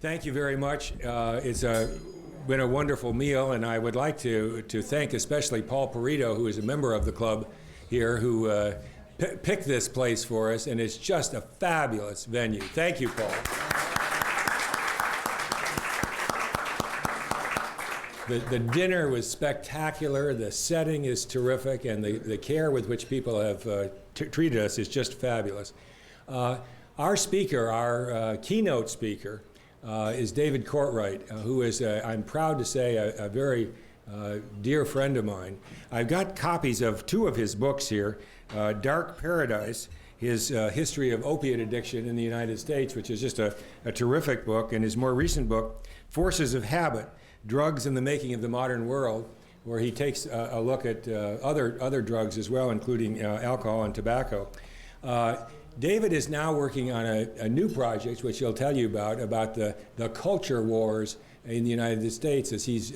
Thank you very much. It's been a wonderful meal, and I would like to thank especially Paul Perito, who is a member of the club here, who picked this place for us, and it's just a fabulous venue. Thank you, Paul. The dinner was spectacular, the setting is terrific, and the care with which people have treated us is just fabulous. Our speaker, our keynote speaker, is David Cortright, who is, I'm proud to say, a very dear friend of mine. I've got copies of two of his books here, Dark Paradise, his history of opiate addiction in the United States, which is just a terrific book, and his more recent book, Forces of Habit, Drugs and the Making of the Modern World, where he takes a look at other drugs as well, including alcohol and tobacco. David is now working on a new project, which he'll tell you about the culture wars in the United States, as he's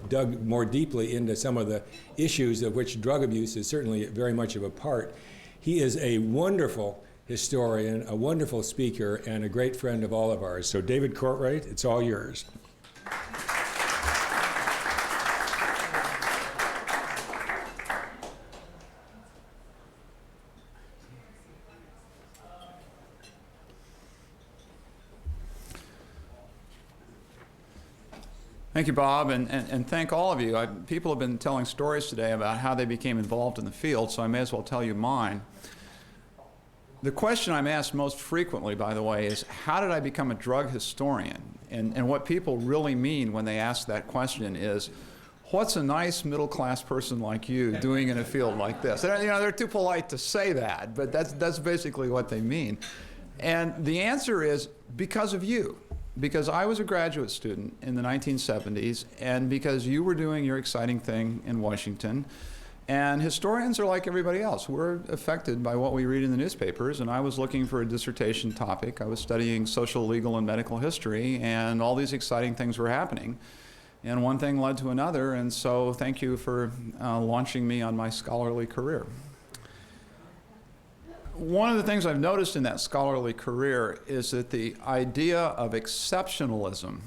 dug more deeply into some of the issues of which drug abuse is certainly very much of a part. He is a wonderful historian, a wonderful speaker, and a great friend of all of ours. So David Cortright, it's all yours. Thank you, Bob, and thank all of you. People have been telling stories today about how they became involved in the field, so I may as well tell you mine. The question I'm asked most frequently, by the way, is how did I become a drug historian? And what people really mean when they ask that question is, what's a nice middle-class person like you doing in a field like this? They're too polite to say that, but that's basically what they mean. And the answer is because of you. Because I was a graduate student in the 1970s, and because you were doing your exciting thing in Washington. And historians are like everybody else. We're affected by what we read in the newspapers, and I was looking for a dissertation topic. I was studying social, legal, and medical history, and all these exciting things were happening. And one thing led to another, and so thank you for launching me on my scholarly career. One of the things I've noticed in that scholarly career is that the idea of exceptionalism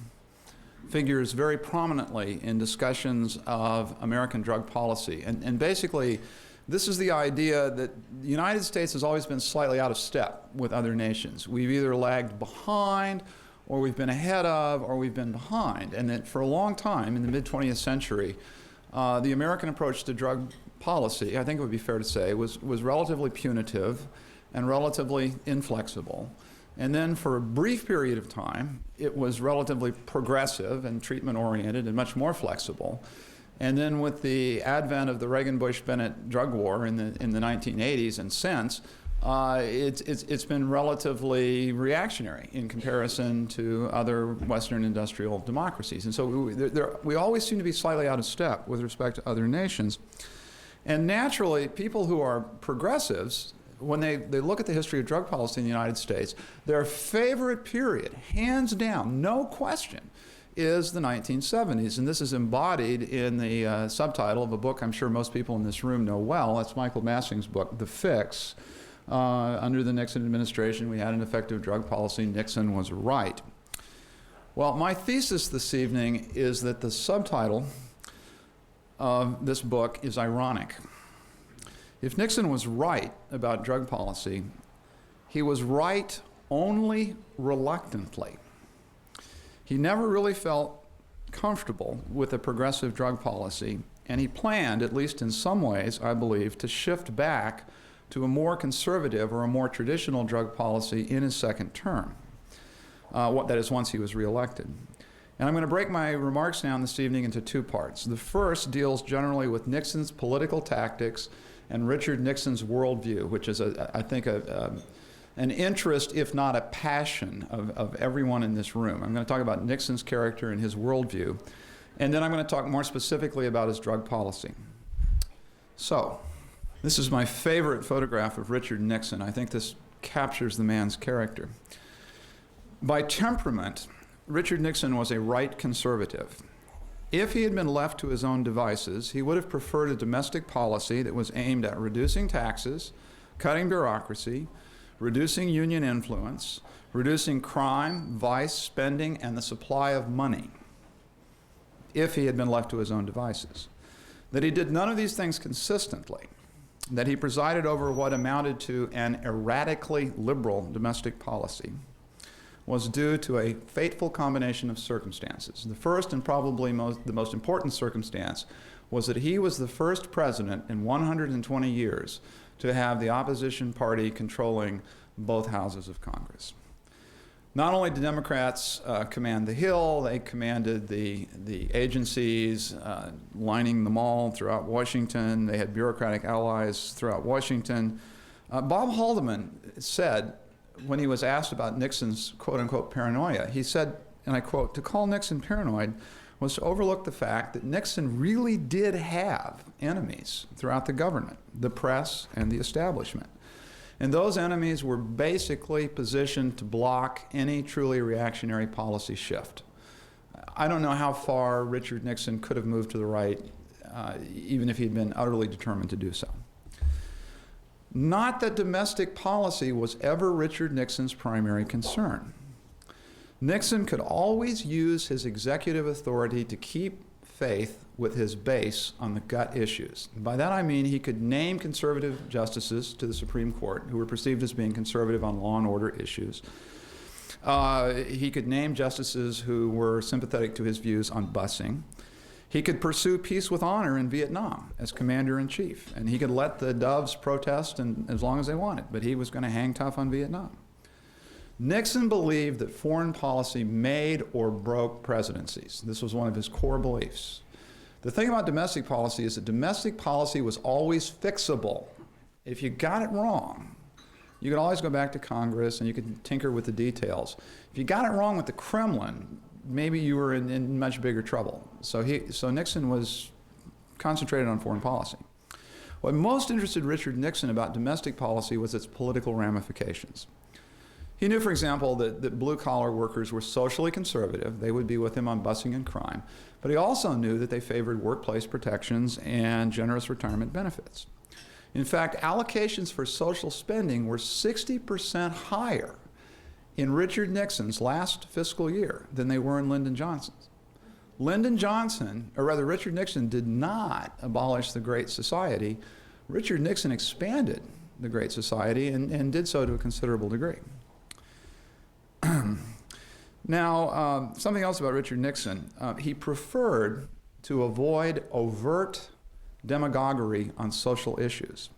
figures very prominently in discussions of American drug policy. And basically, this is the idea that the United States has always been slightly out of step with other nations. We've either lagged behind, or we've been ahead of, or we've been behind. And that for a long time, in the mid-20th century, the American approach to drug policy, I think it would be fair to say, was relatively punitive and relatively inflexible. And then for a brief period of time, it was relatively progressive and treatment-oriented and much more flexible. And then with the advent of the Reagan-Bush-Bennett drug war in the 1980s and since, it's been relatively reactionary in comparison to other Western industrial democracies. And so we always seem to be slightly out of step with respect to other nations. And naturally, people who are progressives, when they look at the history of drug policy in the United States, their favorite period, hands down, no question, is the 1970s. And this is embodied in the subtitle of a book I'm sure most people in this room know well. That's Michael Massing's book, The Fix. Under the Nixon administration, we had an effective drug policy. Nixon was right. Well, my thesis this evening is that the subtitle of this book is ironic. If Nixon was right about drug policy, he was right only reluctantly. He never really felt comfortable with a progressive drug policy, and he planned, at least in some ways, I believe, to shift back to a more conservative or a more traditional drug policy in his second term. That is, once he was reelected. And I'm going to break my remarks down this evening into two parts. The first deals generally with Nixon's political tactics and Richard Nixon's worldview, which is, I think, an interest, if not a passion, of everyone in this room. I'm going to talk about Nixon's character and his worldview. And then I'm going to talk more specifically about his drug policy. So, this is my favorite photograph of Richard Nixon. I think this captures the man's character. By temperament, Richard Nixon was a right conservative. If he had been left to his own devices, he would have preferred a domestic policy that was aimed at reducing taxes, cutting bureaucracy, reducing union influence, reducing crime, vice, spending, and the supply of money, if he had been left to his own devices. That he did none of these things consistently, that he presided over what amounted to an erratically liberal domestic policy, was due to a fateful combination of circumstances. The first and probably the most important circumstance was that he was the first president in 120 years to have the opposition party controlling both houses of Congress. Not only did Democrats command the Hill, they commanded the agencies lining the mall throughout Washington. They had bureaucratic allies throughout Washington. Bob Haldeman said, when he was asked about Nixon's quote-unquote paranoia, he said, and I quote, "To call Nixon paranoid was to overlook the fact that Nixon really did have enemies throughout the government, the press, and the establishment. And those enemies were basically positioned to block any truly reactionary policy shift." I don't know how far Richard Nixon could have moved to the right, even if he'd been utterly determined to do so. Not that domestic policy was ever Richard Nixon's primary concern. Nixon could always use his executive authority to keep faith with his base on the gut issues. By that I mean he could name conservative justices to the Supreme Court who were perceived as being conservative on law and order issues. He could name justices who were sympathetic to his views on busing. He could pursue peace with honor in Vietnam as commander-in-chief, and he could let the doves protest as long as they wanted, but he was going to hang tough on Vietnam. Nixon believed that foreign policy made or broke presidencies. This was one of his core beliefs. The thing about domestic policy is that domestic policy was always fixable. If you got it wrong, you could always go back to Congress and you could tinker with the details. If you got it wrong with the Kremlin, maybe you were in much bigger trouble. So Nixon was concentrated on foreign policy. What most interested Richard Nixon about domestic policy was its political ramifications. He knew, for example, that blue-collar workers were socially conservative. They would be with him on busing and crime. But he also knew that they favored workplace protections and generous retirement benefits. In fact, allocations for social spending were 60% higher in Richard Nixon's last fiscal year than they were in Lyndon Johnson's. Richard Nixon did not abolish the Great Society. Richard Nixon expanded the Great Society and did so to a considerable degree. Now, something else about Richard Nixon. He preferred to avoid overt demagoguery on social issues.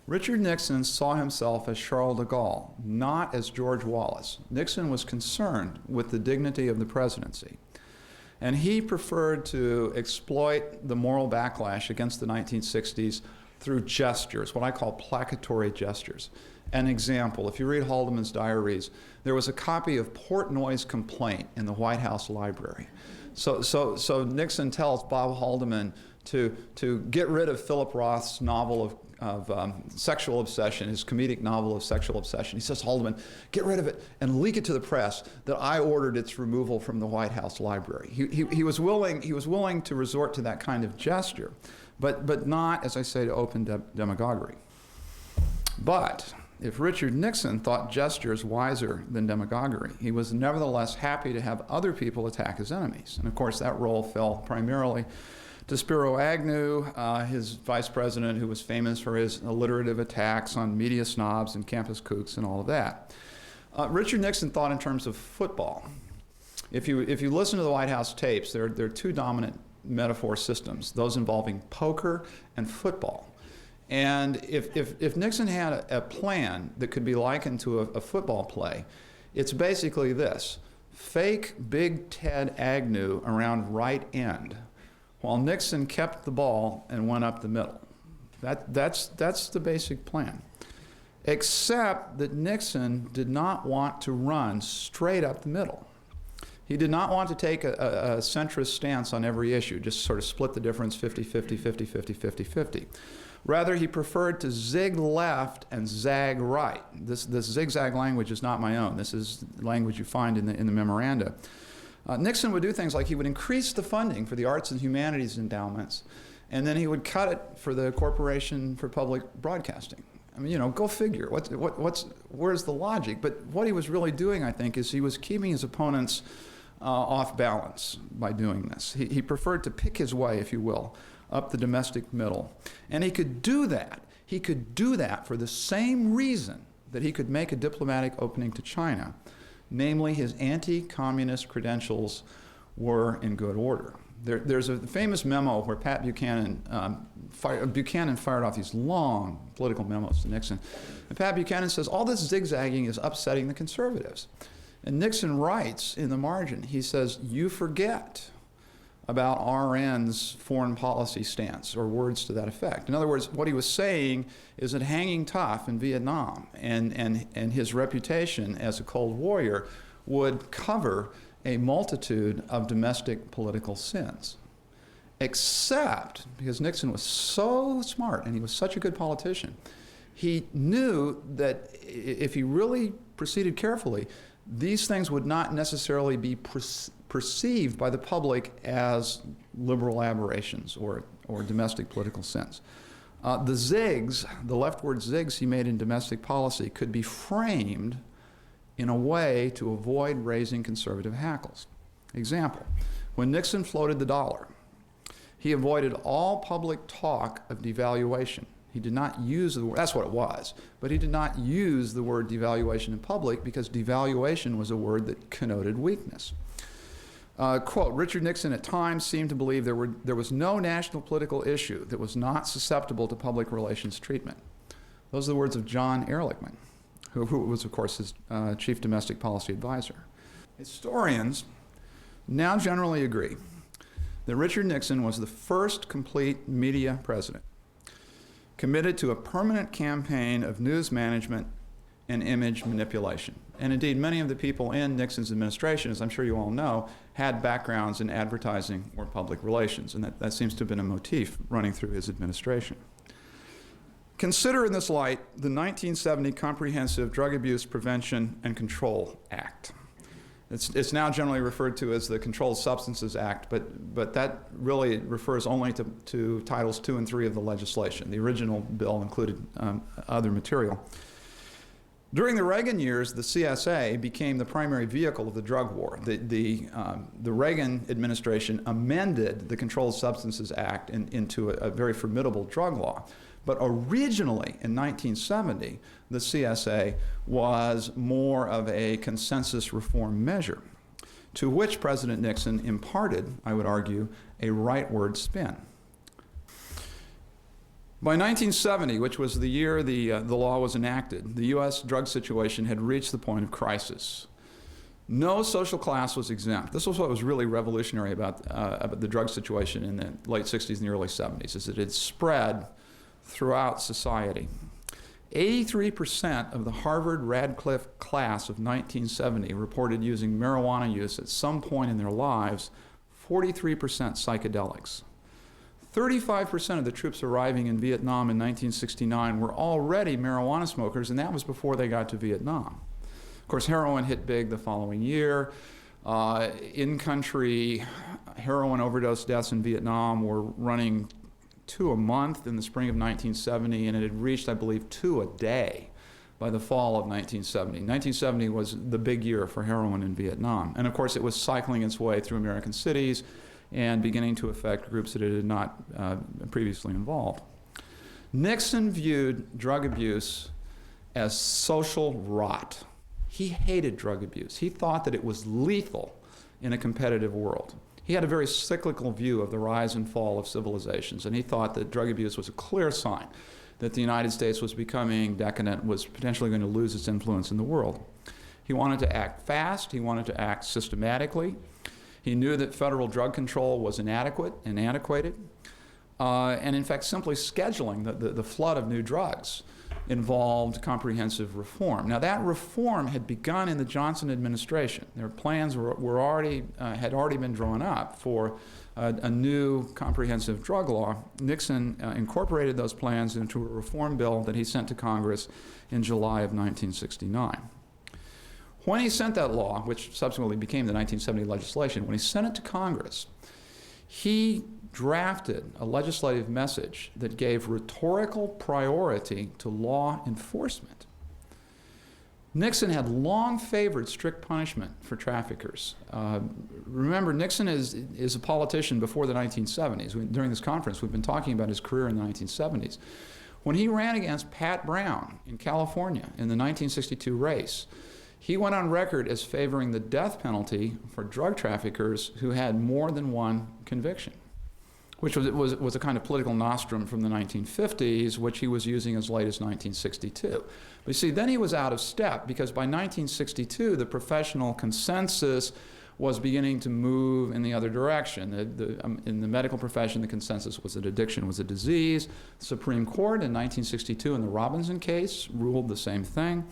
Richard Nixon saw himself as Charles de Gaulle, not as George Wallace. Nixon was concerned with the dignity of the presidency. And he preferred to exploit the moral backlash against the 1960s through gestures, what I call placatory gestures. An example, if you read Haldeman's diaries, there was a copy of Portnoy's complaint in the White House library. So Nixon tells Bob Haldeman to get rid of Philip Roth's novel of sexual obsession, his comedic novel of sexual obsession. He says, Haldeman, get rid of it and leak it to the press that I ordered its removal from the White House library. He was willing to resort to that kind of gesture, but not, as I say, to open demagoguery. But if Richard Nixon thought gestures wiser than demagoguery, he was nevertheless happy to have other people attack his enemies. And of course, that role fell primarily to Spiro Agnew, his vice president, who was famous for his alliterative attacks on media snobs and campus kooks and all of that. Richard Nixon thought in terms of football. If you listen to the White House tapes, there are two dominant metaphor systems, those involving poker and football. And if Nixon had a plan that could be likened to a football play, it's basically this: fake Big Ted Agnew around right end, while Nixon kept the ball and went up the middle. That's the basic plan. Except that Nixon did not want to run straight up the middle. He did not want to take a centrist stance on every issue, just sort of split the difference 50-50, 50-50, 50-50. Rather, he preferred to zig left and zag right. This zigzag language is not my own. This is language you find in the memoranda. Nixon would do things like he would increase the funding for the arts and humanities endowments, and then he would cut it for the Corporation for Public Broadcasting. I mean, you know, go figure. Where's the logic? But what he was really doing, I think, is he was keeping his opponents off balance by doing this. He preferred to pick his way, if you will, up the domestic middle. And he could do that. He could do that for the same reason that he could make a diplomatic opening to China. Namely, his anti-communist credentials were in good order. There's a famous memo where Buchanan fired off these long political memos to Nixon. And Pat Buchanan says, all this zigzagging is upsetting the conservatives. And Nixon writes in the margin, he says, you forget about RN's foreign policy stance, or words to that effect. In other words, what he was saying is that hanging tough in Vietnam and his reputation as a cold warrior would cover a multitude of domestic political sins. Except, because Nixon was so smart and he was such a good politician, he knew that if he really proceeded carefully, these things would not necessarily be perceived by the public as liberal aberrations or domestic political sins. The zigs, the leftward zigs he made in domestic policy could be framed in a way to avoid raising conservative hackles. Example, when Nixon floated the dollar, he avoided all public talk of devaluation. He did not use the word, that's what it was, but he did not use the word devaluation in public because devaluation was a word that connoted weakness. Quote, Richard Nixon at times seemed to believe there was no national political issue that was not susceptible to public relations treatment. Those are the words of John Ehrlichman, who was, of course, his chief domestic policy advisor. Historians now generally agree that Richard Nixon was the first complete media president committed to a permanent campaign of news management and image manipulation. And indeed, many of the people in Nixon's administration, as I'm sure you all know, had backgrounds in advertising or public relations, and that seems to have been a motif running through his administration. Consider in this light the 1970 Comprehensive Drug Abuse Prevention and Control Act. It's now generally referred to as the Controlled Substances Act, but that really refers only to Titles 2 and 3 of the legislation. The original bill included other material. During the Reagan years, the CSA became the primary vehicle of the drug war. The Reagan administration amended the Controlled Substances Act into a very formidable drug law. But originally, in 1970, the CSA was more of a consensus reform measure, to which President Nixon imparted, I would argue, a rightward spin. By 1970, which was the year the law was enacted, the U.S. drug situation had reached the point of crisis. No social class was exempt. This was what was really revolutionary about the drug situation in the late 60s and the early 70s, is that it spread throughout society. 83% of the Harvard-Radcliffe class of 1970 reported using marijuana use at some point in their lives, 43% psychedelics. 35% of the troops arriving in Vietnam in 1969 were already marijuana smokers, and that was before they got to Vietnam. Of course, heroin hit big the following year. In-country heroin overdose deaths in Vietnam were running 2 a month in the spring of 1970, and it had reached, I believe, 2 a day by the fall of 1970. 1970 was the big year for heroin in Vietnam. And of course, it was cycling its way through American cities and beginning to affect groups that it had not previously involved. Nixon viewed drug abuse as social rot. He hated drug abuse. He thought that it was lethal in a competitive world. He had a very cyclical view of the rise and fall of civilizations, and he thought that drug abuse was a clear sign that the United States was becoming decadent, was potentially going to lose its influence in the world. He wanted to act fast. He wanted to act systematically. He knew that federal drug control was inadequate and antiquated. And in fact, simply scheduling the flood of new drugs involved comprehensive reform. Now, that reform had begun in the Johnson administration. Their plans had already been drawn up for a new comprehensive drug law. Nixon incorporated those plans into a reform bill that he sent to Congress in July of 1969. When he sent that law, which subsequently became the 1970 legislation, when he sent it to Congress, he drafted a legislative message that gave rhetorical priority to law enforcement. Nixon had long favored strict punishment for traffickers. Remember, Nixon is a politician before the 1970s. During this conference, we've been talking about his career in the 1970s. When he ran against Pat Brown in California in the 1962 race, he went on record as favoring the death penalty for drug traffickers who had more than one conviction, which was a kind of political nostrum from the 1950s, which he was using as late as 1962. But you see, then he was out of step, because by 1962, the professional consensus was beginning to move in the other direction. In the medical profession, the consensus was that addiction was a disease. The Supreme Court in 1962 in the Robinson case ruled the same thing.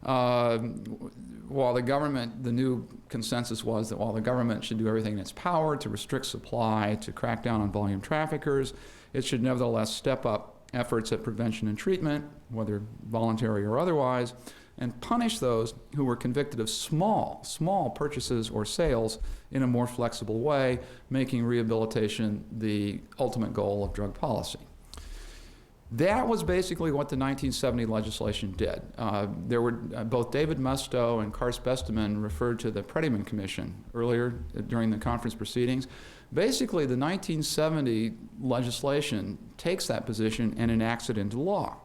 While the government, the new consensus was that while the government should do everything in its power to restrict supply, to crack down on volume traffickers, it should nevertheless step up efforts at prevention and treatment, whether voluntary or otherwise, and punish those who were convicted of small purchases or sales in a more flexible way, making rehabilitation the ultimate goal of drug policy. That was basically what the 1970 legislation did. There were both David Musto and Kars Besteman referred to the Prettyman Commission earlier during the conference proceedings. Basically, the 1970 legislation takes that position and enacts it into law.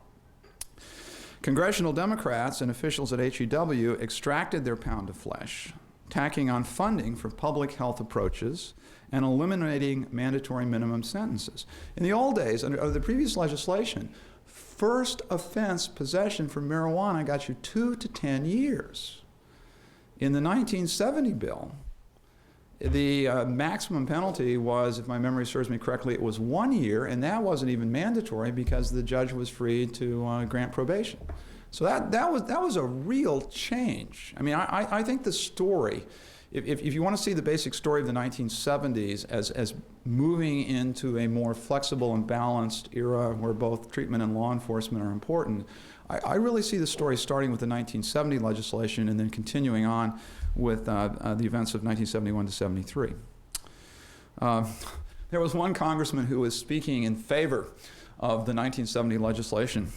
Congressional Democrats and officials at HEW extracted their pound of flesh, tacking on funding for public health approaches and eliminating mandatory minimum sentences. In the old days, under the previous legislation, first offense possession for marijuana got you 2 to 10 years. In the 1970 bill, the maximum penalty was, if my memory serves me correctly, it was 1 year, and that wasn't even mandatory because the judge was free to grant probation. So that was a real change. I mean, I think the story, if you want to see the basic story of the 1970s as moving into a more flexible and balanced era where both treatment and law enforcement are important, I really see the story starting with the 1970 legislation and then continuing on with the events of 1971 to 73. There was one congressman who was speaking in favor of the 1970 legislation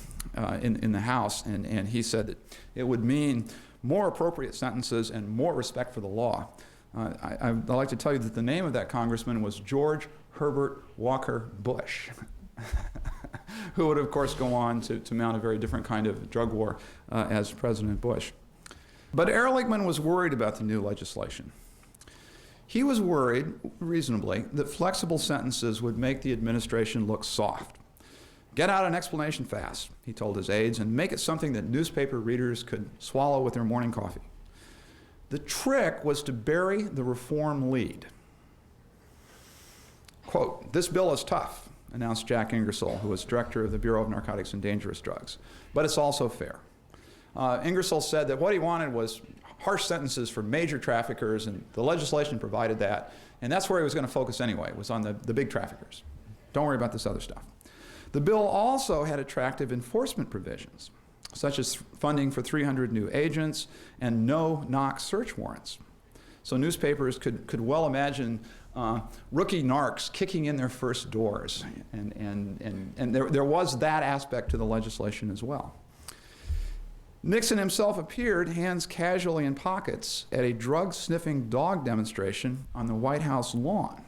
in the House, and he said that it would mean more appropriate sentences and more respect for the law. I'd like to tell you that the name of that congressman was George Herbert Walker Bush, who would, of course, go on to mount a very different kind of drug war as President Bush. But Ehrlichman was worried about the new legislation. He was worried, reasonably, that flexible sentences would make the administration look soft. Get out an explanation fast, he told his aides, and make it something that newspaper readers could swallow with their morning coffee. The trick was to bury the reform lead. Quote, "This bill is tough," announced Jack Ingersoll, who was director of the Bureau of Narcotics and Dangerous Drugs, "but it's also fair." Ingersoll said that what he wanted was harsh sentences for major traffickers, and the legislation provided that, and that's where he was going to focus anyway, was on the big traffickers. Don't worry about this other stuff. The bill also had attractive enforcement provisions, such as funding for 300 new agents and no-knock search warrants. So newspapers could well imagine rookie narcs kicking in their first doors, and there was that aspect to the legislation as well. Nixon himself appeared, hands casually in pockets, at a drug-sniffing dog demonstration on the White House lawn.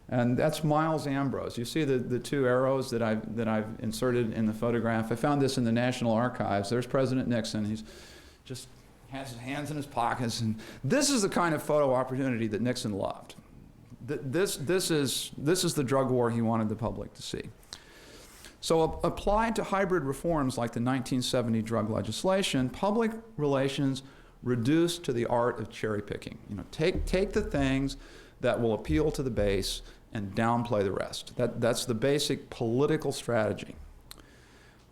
And that's Miles Ambrose. You see the two arrows that I've inserted in the photograph. I found this in the National Archives. There's President Nixon. He's just has his hands in his pockets. And this is the kind of photo opportunity that Nixon loved. This is the drug war he wanted the public to see. So applied to hybrid reforms like the 1970 drug legislation, public relations reduced to the art of cherry picking. You know, take the things that will appeal to the base and downplay the rest. That's the basic political strategy.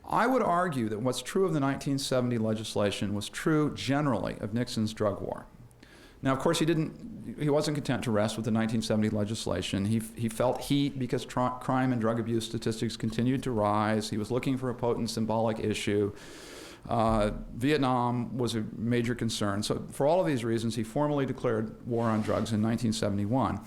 I would argue that what's true of the 1970 legislation was true generally of Nixon's drug war. Now, of course, he wasn't content to rest with the 1970 legislation. He felt heat because crime and drug abuse statistics continued to rise. He was looking for a potent symbolic issue. Vietnam was a major concern. So for all of these reasons, he formally declared war on drugs in 1971.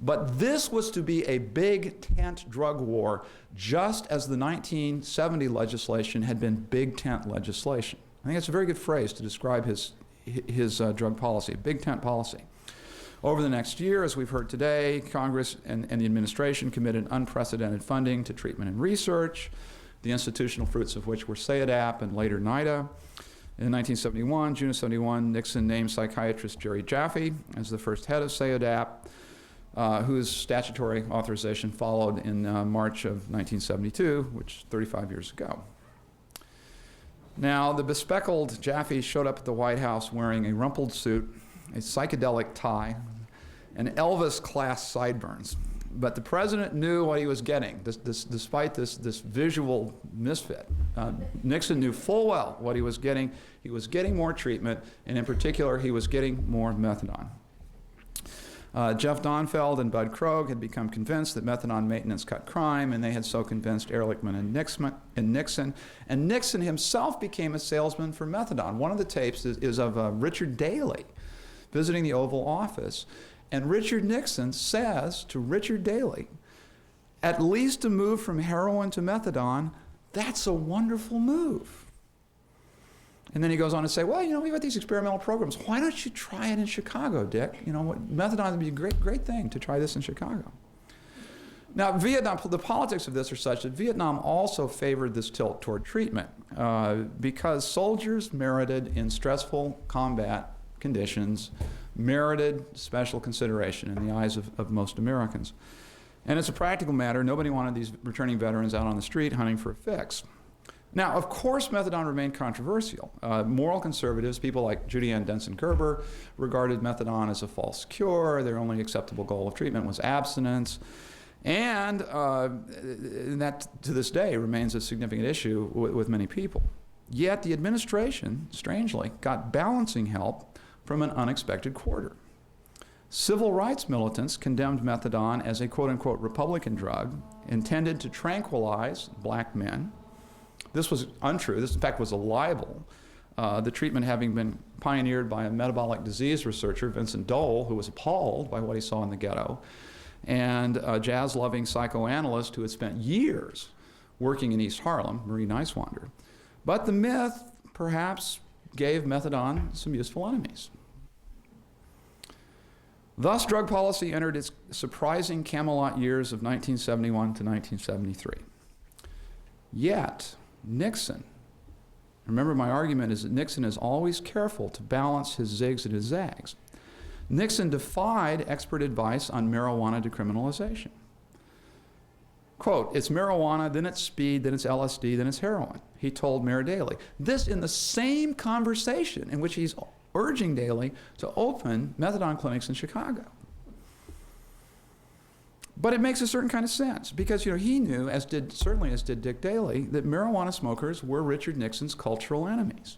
But this was to be a big tent drug war, just as the 1970 legislation had been big tent legislation. I think that's a very good phrase to describe his drug policy, big tent policy. Over the next year, as we've heard today, Congress and the administration committed unprecedented funding to treatment and research, the institutional fruits of which were SAODAP and later NIDA. In 1971, June of 71, Nixon named psychiatrist Jerry Jaffe as the first head of SAODAP, whose statutory authorization followed in March of 1972, which is 35 years ago. Now, the bespectacled Jaffe showed up at the White House wearing a rumpled suit, a psychedelic tie, and Elvis-class sideburns. But the president knew what he was getting, despite this visual misfit. Nixon knew full well what he was getting. He was getting more treatment, and in particular, he was getting more methadone. Jeff Donfeld and Bud Krogh had become convinced that methadone maintenance cut crime, and they had so convinced Ehrlichman and Nixon. And Nixon himself became a salesman for methadone. One of the tapes is of Richard Daley visiting the Oval Office. And Richard Nixon says to Richard Daley, at least a move from heroin to methadone, that's a wonderful move. And then he goes on to say, well, we've got these experimental programs. Why don't you try it in Chicago, Dick? Methadone would be a great thing to try this in Chicago. Now, Vietnam, the politics of this are such that Vietnam also favored this tilt toward treatment because soldiers merited in stressful combat conditions merited special consideration in the eyes of most Americans. And it's a practical matter. Nobody wanted these returning veterans out on the street hunting for a fix. Now, of course, methadone remained controversial. Moral conservatives, people like Judy Ann Denson Gerber, regarded methadone as a false cure. Their only acceptable goal of treatment was abstinence. And that, to this day, remains a significant issue with many people. Yet the administration, strangely, got balancing help from an unexpected quarter. Civil rights militants condemned methadone as a quote-unquote Republican drug intended to tranquilize black men. This was untrue. This, in fact, was a libel. The treatment having been pioneered by a metabolic disease researcher, Vincent Dole, who was appalled by what he saw in the ghetto, and a jazz-loving psychoanalyst who had spent years working in East Harlem, Marie Niswander. But the myth, perhaps, gave methadone some useful enemies. Thus, drug policy entered its surprising Camelot years of 1971 to 1973. Yet, Nixon, remember my argument is that Nixon is always careful to balance his zigs and his zags. Nixon defied expert advice on marijuana decriminalization. Quote, it's marijuana, then it's speed, then it's LSD, then it's heroin, he told Mayor Daley. This in the same conversation in which he's urging Daley to open methadone clinics in Chicago. But it makes a certain kind of sense because he knew, certainly as did Dick Daley, that marijuana smokers were Richard Nixon's cultural enemies.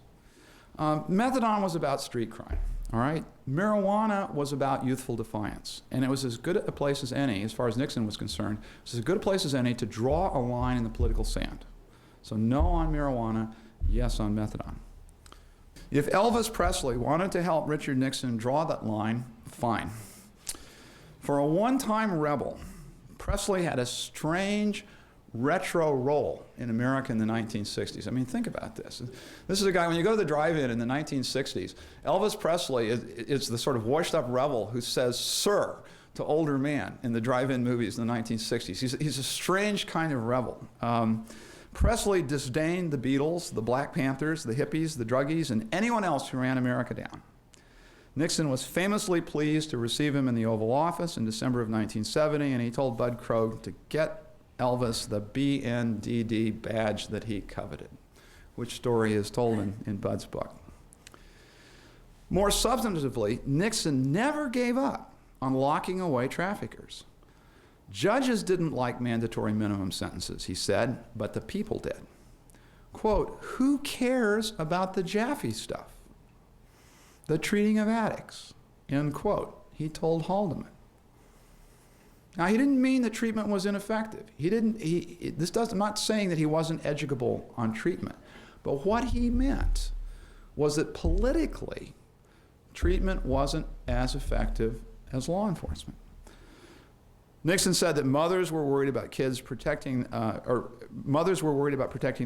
Methadone was about street crime, all right? Marijuana was about youthful defiance, and it was as good a place as any, as far as Nixon was concerned, it was as good a place as any to draw a line in the political sand. So no on marijuana, yes on methadone. If Elvis Presley wanted to help Richard Nixon draw that line, fine. For a one-time rebel, Presley had a strange retro role in America in the 1960s. I mean, think about this. This is a guy, when you go to the drive-in in the 1960s, Elvis Presley is the sort of washed-up rebel who says, sir, to older man in the drive-in movies in the 1960s. He's a strange kind of rebel. Presley disdained the Beatles, the Black Panthers, the hippies, the druggies, and anyone else who ran America down. Nixon was famously pleased to receive him in the Oval Office in December of 1970, and he told Bud Krogh to get Elvis the BNDD badge that he coveted, which story is told in Bud's book. More substantively, Nixon never gave up on locking away traffickers. Judges didn't like mandatory minimum sentences, he said, but the people did. Quote, who cares about the Jaffe stuff? The treating of addicts, end quote, he told Haldeman. Now, he didn't mean that treatment was ineffective. I'm not saying that he wasn't educable on treatment, but what he meant was that politically, treatment wasn't as effective as law enforcement. Nixon said that mothers were worried about protecting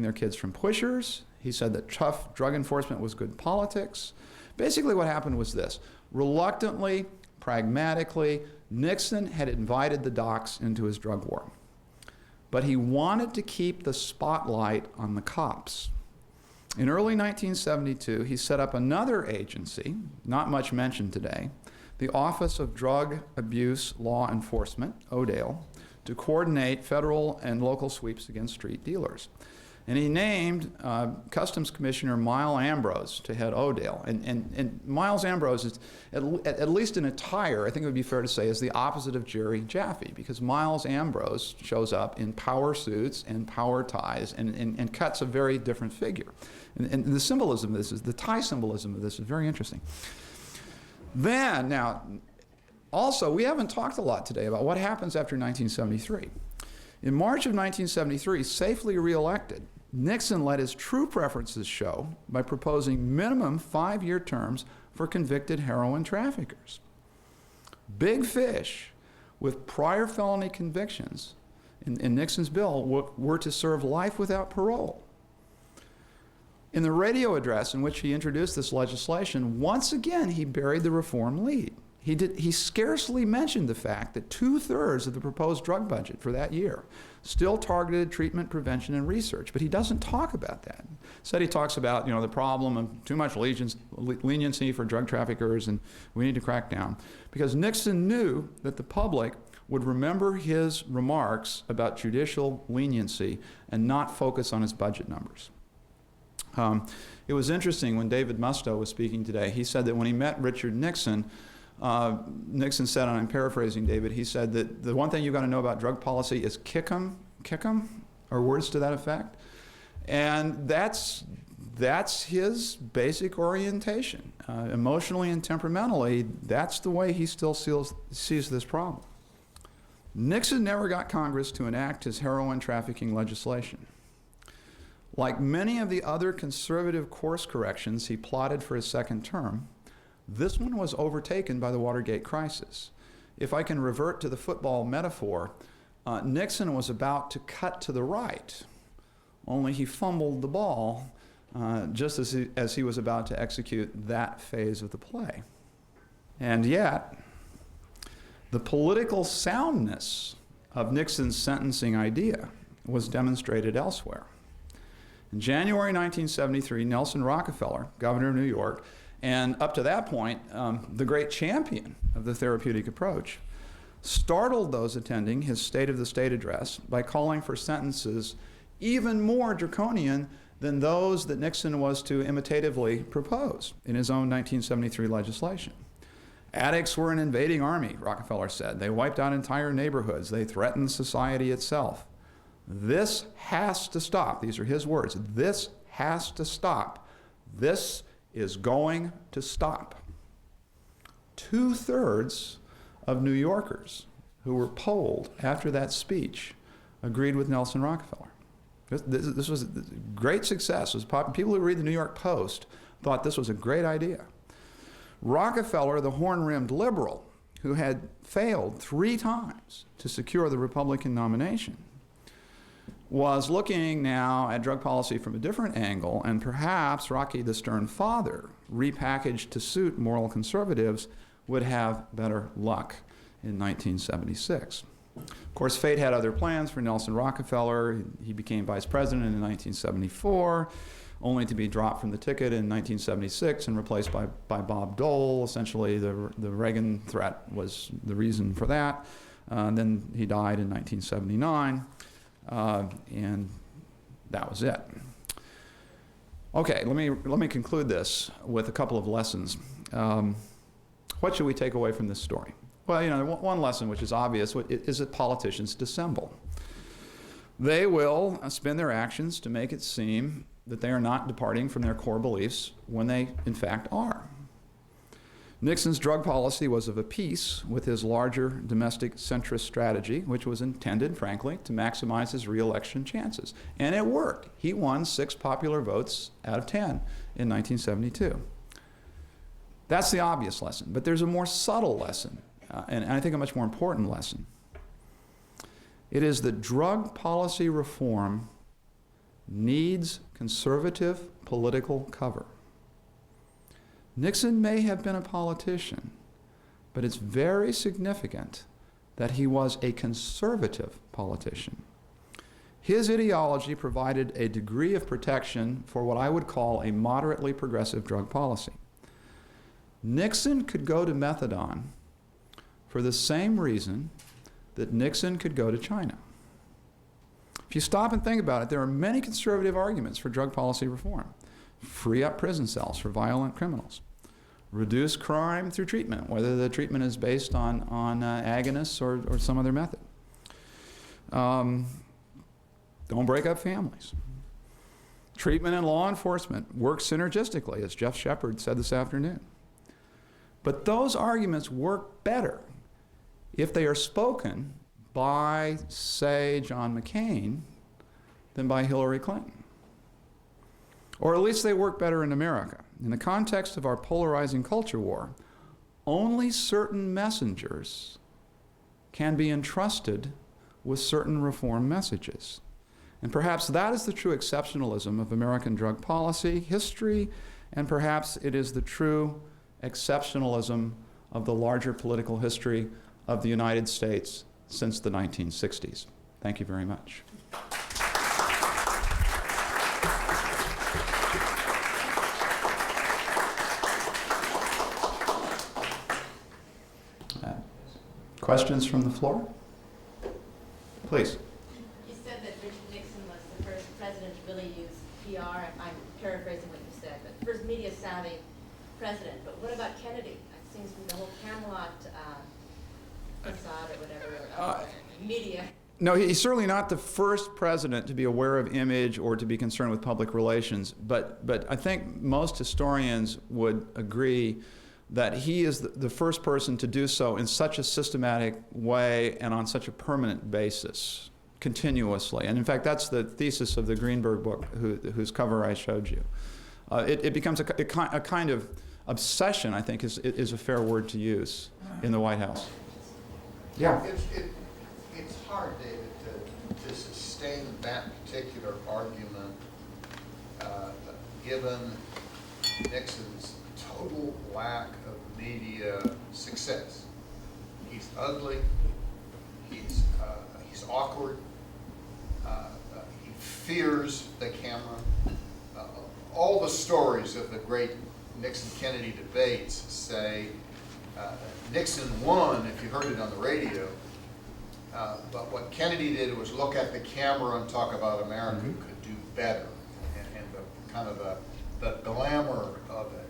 their kids from pushers. He said that tough drug enforcement was good politics. Basically what happened was this. Reluctantly, pragmatically, Nixon had invited the docs into his drug war. But he wanted to keep the spotlight on the cops. In early 1972, he set up another agency, not much mentioned today, the Office of Drug Abuse Law Enforcement, ODALE, to coordinate federal and local sweeps against street dealers. And he named Customs Commissioner Miles Ambrose to head ODALE. And Miles Ambrose is, at least in attire, I think it would be fair to say, is the opposite of Jerry Jaffe, because Miles Ambrose shows up in power suits and power ties and cuts a very different figure. And the symbolism of this the tie symbolism of this is very interesting. Then, now, also, we haven't talked a lot today about what happens after 1973. In March of 1973, safely reelected, Nixon let his true preferences show by proposing minimum 5-year terms for convicted heroin traffickers. Big fish with prior felony convictions in Nixon's bill were to serve life without parole. In the radio address in which he introduced this legislation, once again he buried the reform lead. He scarcely mentioned the fact that 2/3 of the proposed drug budget for that year still targeted treatment, prevention, and research, but he doesn't talk about that. Instead, he talks about, the problem of too much leniency for drug traffickers, and we need to crack down. Because Nixon knew that the public would remember his remarks about judicial leniency and not focus on his budget numbers. It was interesting when David Musto was speaking today. He said that when he met Richard Nixon, Nixon said, and I'm paraphrasing David, he said that the one thing you've got to know about drug policy is kick 'em, or words to that effect. And that's his basic orientation. Emotionally and temperamentally, that's the way he still sees this problem. Nixon never got Congress to enact his heroin trafficking legislation. Like many of the other conservative course corrections he plotted for his second term, this one was overtaken by the Watergate crisis. If I can revert to the football metaphor, Nixon was about to cut to the right, only he fumbled the ball just as he was about to execute that phase of the play. And yet, the political soundness of Nixon's sentencing idea was demonstrated elsewhere. In January 1973, Nelson Rockefeller, governor of New York, and up to that point, the great champion of the therapeutic approach, startled those attending his State of the State address by calling for sentences even more draconian than those that Nixon was to imitatively propose in his own 1973 legislation. Addicts were an invading army, Rockefeller said. They wiped out entire neighborhoods. They threatened society itself. This has to stop. These are his words. This has to stop. This is going to stop. 2/3 of New Yorkers who were polled after that speech agreed with Nelson Rockefeller. This was a great success. People who read the New York Post thought this was a great idea. Rockefeller, the horn-rimmed liberal, who had failed 3 times to secure the Republican nomination, was looking now at drug policy from a different angle, and perhaps Rocky the Stern father, repackaged to suit moral conservatives, would have better luck in 1976. Of course, fate had other plans for Nelson Rockefeller. He became vice president in 1974, only to be dropped from the ticket in 1976 and replaced by Bob Dole. Essentially, the Reagan threat was the reason for that. Then he died in 1979. And that was it. Okay, let me conclude this with a couple of lessons. What should we take away from this story? Well, one lesson which is obvious is that politicians dissemble. They will spin their actions to make it seem that they are not departing from their core beliefs when they, in fact, are. Nixon's drug policy was of a piece with his larger domestic centrist strategy, which was intended, frankly, to maximize his re-election chances. And it worked. He won 6 popular votes out of 10 in 1972. That's the obvious lesson. But there's a more subtle lesson, and I think a much more important lesson. It is that drug policy reform needs conservative political cover. Nixon may have been a politician, but it's very significant that he was a conservative politician. His ideology provided a degree of protection for what I would call a moderately progressive drug policy. Nixon could go to methadone for the same reason that Nixon could go to China. If you stop and think about it, there are many conservative arguments for drug policy reform. Free up prison cells for violent criminals. Reduce crime through treatment, whether the treatment is based on agonists or some other method. Don't break up families. Treatment and law enforcement work synergistically, as Jeff Shepard said this afternoon. But those arguments work better if they are spoken by, say, John McCain than by Hillary Clinton. Or at least they work better in America. In the context of our polarizing culture war, only certain messengers can be entrusted with certain reform messages. And perhaps that is the true exceptionalism of American drug policy history, and perhaps it is the true exceptionalism of the larger political history of the United States since the 1960s. Thank you very much. Questions from the floor? Please. You said that Richard Nixon was the first president to really use PR. I'm paraphrasing what you said, but first media-savvy president. But what about Kennedy? It seems to be the whole Camelot facade or whatever, media. No, he's certainly not the first president to be aware of image or to be concerned with public relations, but I think most historians would agree that he is the first person to do so in such a systematic way and on such a permanent basis, continuously. And in fact, that's the thesis of the Greenberg book, whose cover I showed you. It becomes a kind of obsession, I think, is a fair word to use in the White House. Yeah. It's hard, David, to sustain that particular argument given Nixon's total lack of media success. He's ugly. He's awkward. He fears the camera. All the stories of the great Nixon-Kennedy debates say Nixon won, if you heard it on the radio, but what Kennedy did was look at the camera and talk about America could do better, and the kind of the glamour of it.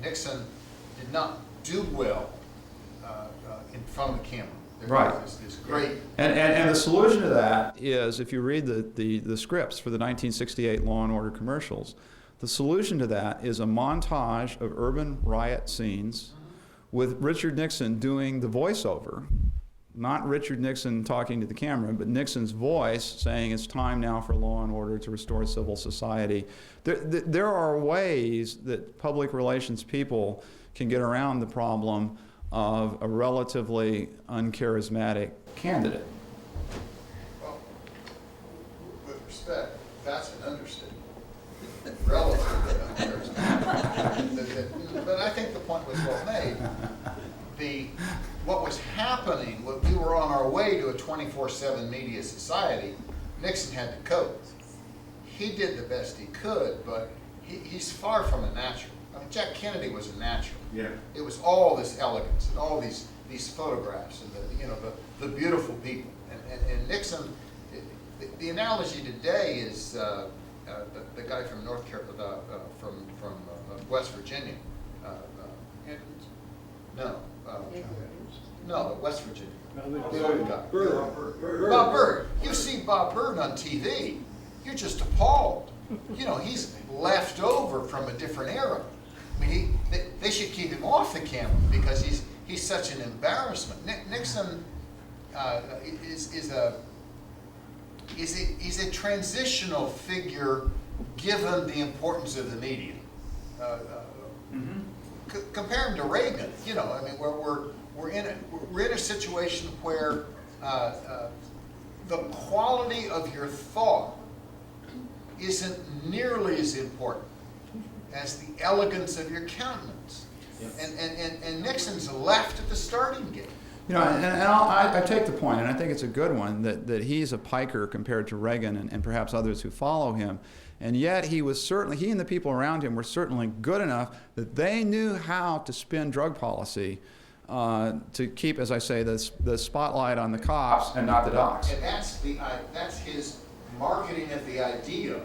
Nixon did not do well in front of the camera. Right. This great. And the solution to that is, if you read the scripts for the 1968 Law and Order commercials, the solution to that is a montage of urban riot scenes with Richard Nixon doing the voiceover, not Richard Nixon talking to the camera, but Nixon's voice saying it's time now for law and order to restore civil society. There are ways that public relations people can get around the problem of a relatively uncharismatic candidate. Well, with respect, that's an understatement. Relatively uncharismatic. But I think the point was well made. What was happening, we were on our way to a 24/7 media society. Nixon had to cope. He did the best he could, but he's far from a natural. I mean, Jack Kennedy was a natural. Yeah. It was all this elegance and all these photographs and the beautiful people. And Nixon, the analogy today is the guy from North Carolina, from West Virginia. No, West Virginia. The old guy. Bob Byrd. You see Bob Byrd on TV, you're just appalled. He's left over from a different era. I mean, they should keep him off the camera because he's such an embarrassment. Nixon is a transitional figure given the importance of the media. Compare him to Reagan. We're in a situation where the quality of your thought isn't nearly as important as the elegance of your countenance. And Nixon's left at the starting gate. You know, and I take the point, and I think it's a good one, that he's a piker compared to Reagan and perhaps others who follow him. And yet he and the people around him were certainly good enough that they knew how to spin drug policy to keep, as I say, the spotlight on the cops and not the docs. And that's his marketing of the idea,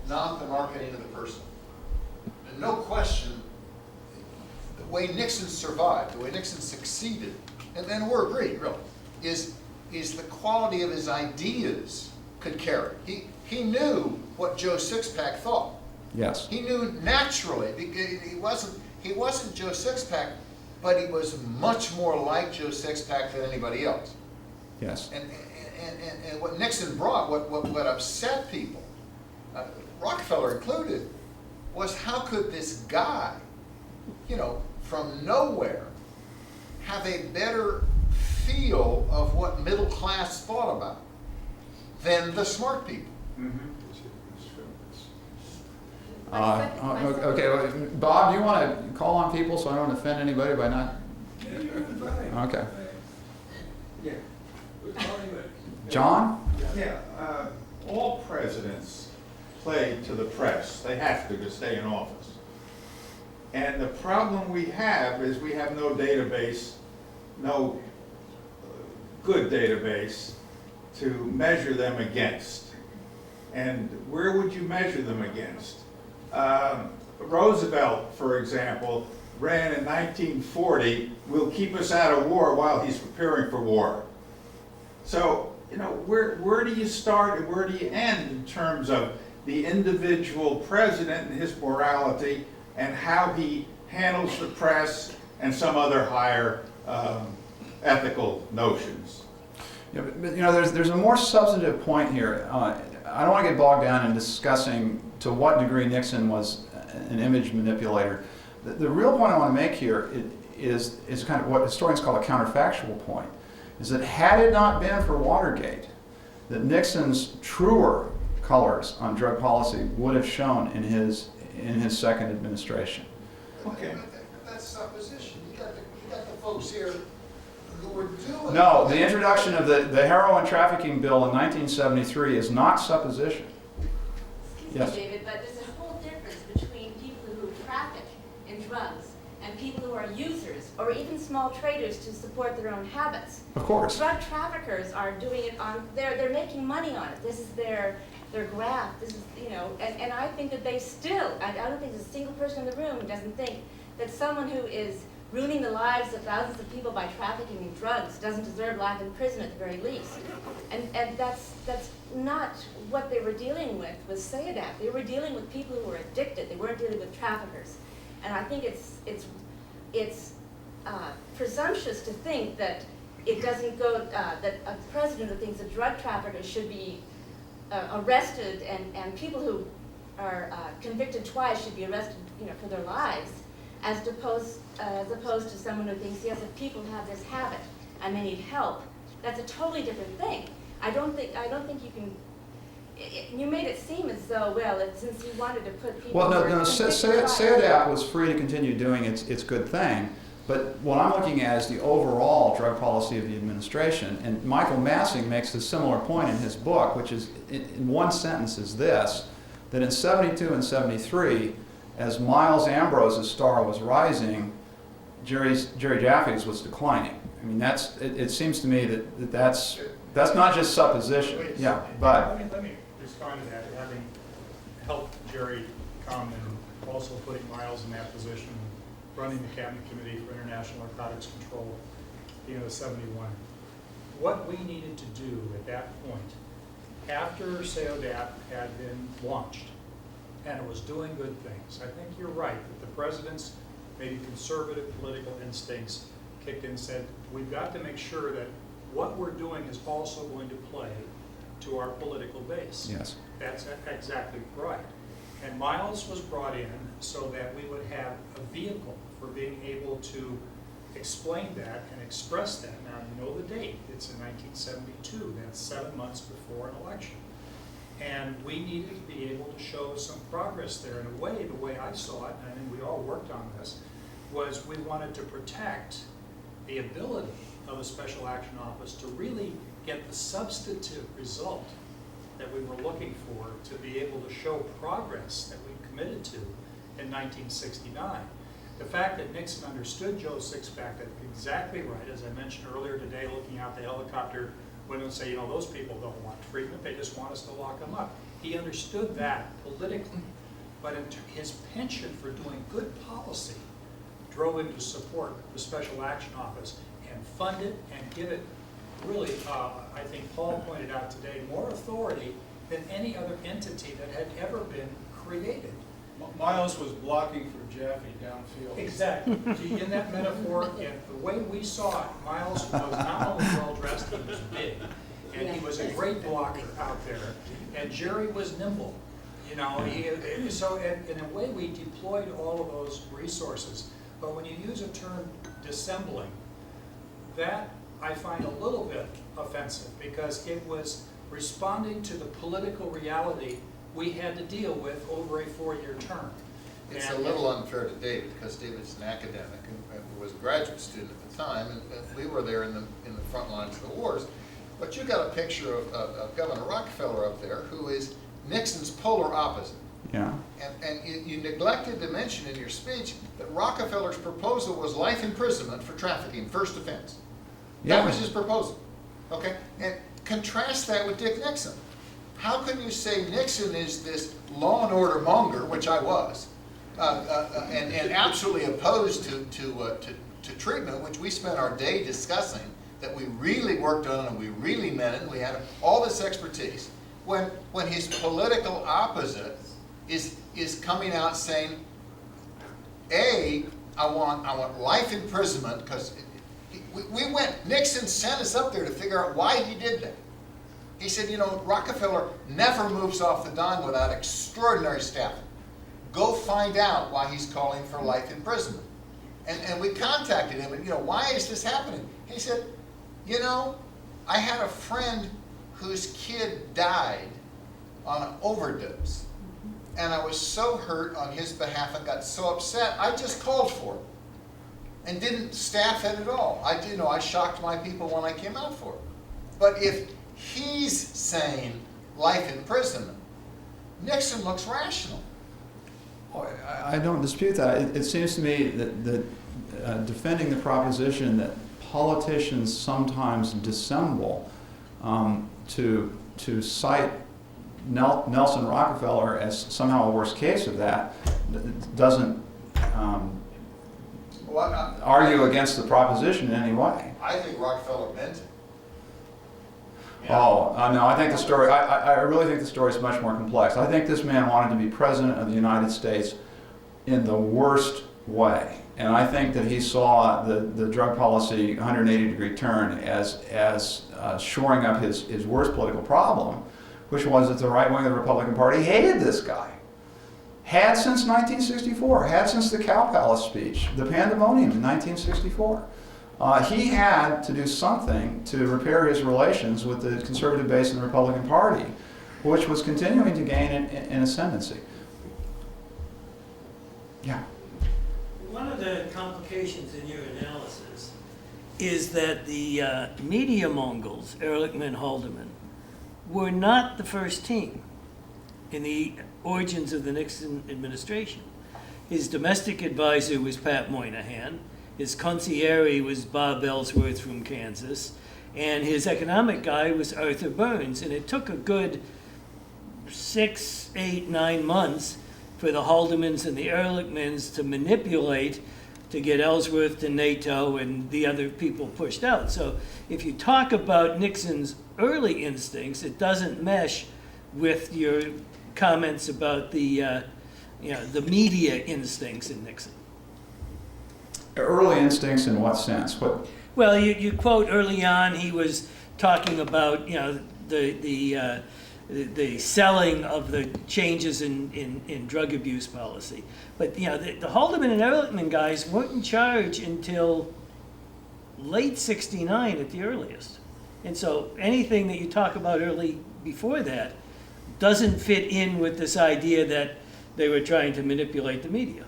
not the marketing of the person. And no question, the way Nixon survived, the way Nixon succeeded, and we're agreed, really, is the quality of his ideas could carry. He knew what Joe Sixpack thought. Yes. He knew naturally. He wasn't Joe Sixpack, but he was much more like Joe Sixpack than anybody else. Yes. And what Nixon brought, what upset people, Rockefeller included, was how could this guy, from nowhere, have a better feel of what middle class thought about than the smart people. Okay, well, Bob, do you want to call on people so I don't offend anybody by not? Okay. Yeah. John? Yeah, all presidents play to the press. They have to stay in office. And the problem we have is we have no database, no good database to measure them against. And where would you measure them against? Roosevelt, for example, ran in 1940, will keep us out of war while he's preparing for war. So, where do you start and where do you end in terms of the individual president and his morality and how he handles the press and some other higher ethical notions? Yeah, but there's a more substantive point here. I don't want to get bogged down in discussing to what degree Nixon was an image manipulator. The real point I want to make here is kind of what historians call a counterfactual point, is that had it not been for Watergate, that Nixon's truer colors on drug policy would have shown in his second administration. Okay. That's supposition. You got the folks here who were doing. No, the introduction of the heroin trafficking bill in 1973 is not supposition. Excuse Yes. me, David, but there's a whole difference between people who traffic in drugs and people who are users or even small traders to support their own habits. Of course. Drug traffickers are doing it they're making money on it. This is their graft. This is, and I think that they still, I don't think there's a single person in the room who doesn't think that someone who is ruining the lives of thousands of people by trafficking in drugs doesn't deserve life in prison at the very least. And that's not what they were dealing with SAODAP. They were dealing with people who were addicted. They weren't dealing with traffickers. And I think it's presumptuous to think that it doesn't go, that a president who thinks that drug traffickers should be arrested and people who are convicted twice should be arrested, for their lives, as opposed to someone who thinks, yes, if people have this habit and they need help, that's a totally different thing. I don't think you can. You made it seem as though, since you wanted to put people. Well, no. SAODAP was free to continue doing its good thing, but what I'm looking at is the overall drug policy of the administration. And Michael Massing makes a similar point in his book, which is, in one sentence, is this: that in '72 and '73, as Miles Ambrose's star was rising, Jerry Jaffe's was declining. I mean, it seems to me that's not just supposition. Yeah, but Let me respond to that, having helped Jerry come and also putting Miles in that position, running the Cabinet Committee for International Narcotics Control, the 71. What we needed to do at that point, after SAODAP had been launched, and it was doing good things, I think you're right, that the president's maybe conservative political instincts kicked in and said, we've got to make sure that what we're doing is also going to play to our political base. yes. That's exactly right. And Miles was brought in so that we would have a vehicle for being able to explained that and expressed that. Now, you know the date, it's in 1972, that's 7 months before an election. And we needed to be able to show some progress there. In a way, the way I saw it, and I think we all worked on this, was we wanted to protect the ability of a special action office to really get the substantive result that we were looking for, to be able to show progress that we committed to in 1969. The fact that Nixon understood Joe Sixpack exactly right, as I mentioned earlier today, looking out the helicopter window and say, you know, those people don't want treatment, they just want us to lock them up. He understood that politically, but his penchant for doing good policy drove him to support the Special Action Office and fund it and give it really, I think Paul pointed out today, more authority than any other entity that had ever been created. Miles was blocking for Jaffe downfield. Exactly. See, in that metaphor, and the way we saw it, Miles was not only well-dressed, he was big. And he was a great blocker out there. And Jerry was nimble. You know, so in a way we deployed all of those resources. But when you use a term dissembling, that I find a little bit offensive, because it was responding to the political reality we had to deal with over a 4-year term. It's a little unfair to David, because David's an academic and was a graduate student at the time, and we were there in the front lines of the wars. But you got a picture of Governor Rockefeller up there, who is Nixon's polar opposite. Yeah. And you neglected to mention in your speech that Rockefeller's proposal was life imprisonment for trafficking, first offense. Yeah. That was his proposal. Okay? And contrast that with Dick Nixon. How can you say Nixon is this law and order monger, which I was, and absolutely opposed to treatment, which we spent our day discussing, that we really worked on and we really meant it, and we had all this expertise, when his political opposite is coming out saying, A, I want life imprisonment, because Nixon sent us up there to figure out why he did that. He said, you know, Rockefeller never moves off the dime without extraordinary staffing. Go find out why he's calling for life imprisonment. And we contacted him, and, you know, why is this happening? He said, you know, I had a friend whose kid died on an overdose. And I was so hurt on his behalf and got so upset, I just called for it and didn't staff it at all. I shocked my people when I came out for it. But if he's saying life imprisonment, Nixon looks rational. I don't dispute that. It seems to me that defending the proposition that politicians sometimes dissemble to cite Nelson Rockefeller as somehow a worse case of that doesn't argue against the proposition in any way. I think Rockefeller meant it. Oh, no, I think the story, I really think the story is much more complex. I think this man wanted to be president of the United States in the worst way. And I think that he saw the drug policy 180-degree turn as shoring up his worst political problem, which was that the right wing of the Republican Party hated this guy. Had since 1964, had since the Cow Palace speech, the pandemonium in 1964. He had to do something to repair his relations with the conservative base in the Republican Party, which was continuing to gain in ascendancy. Yeah. One of the complications in your analysis is that the media Mongols, Ehrlichman, Haldeman, were not the first team in the origins of the Nixon administration. His domestic advisor was Pat Moynihan. His concierge was Bob Ellsworth from Kansas, and his economic guy was Arthur Burns. And it took a good 6, 8, 9 months for the Haldemans and the Ehrlichmans to manipulate to get Ellsworth to NATO and the other people pushed out. So if you talk about Nixon's early instincts, it doesn't mesh with your comments about the media instincts in Nixon. Early instincts in what sense? What? Well, you quote early on he was talking about the selling of the changes in drug abuse policy, but the Haldeman and Ehrlichman guys weren't in charge until late 69 at the earliest. And so anything that you talk about early before that doesn't fit in with this idea that they were trying to manipulate the media.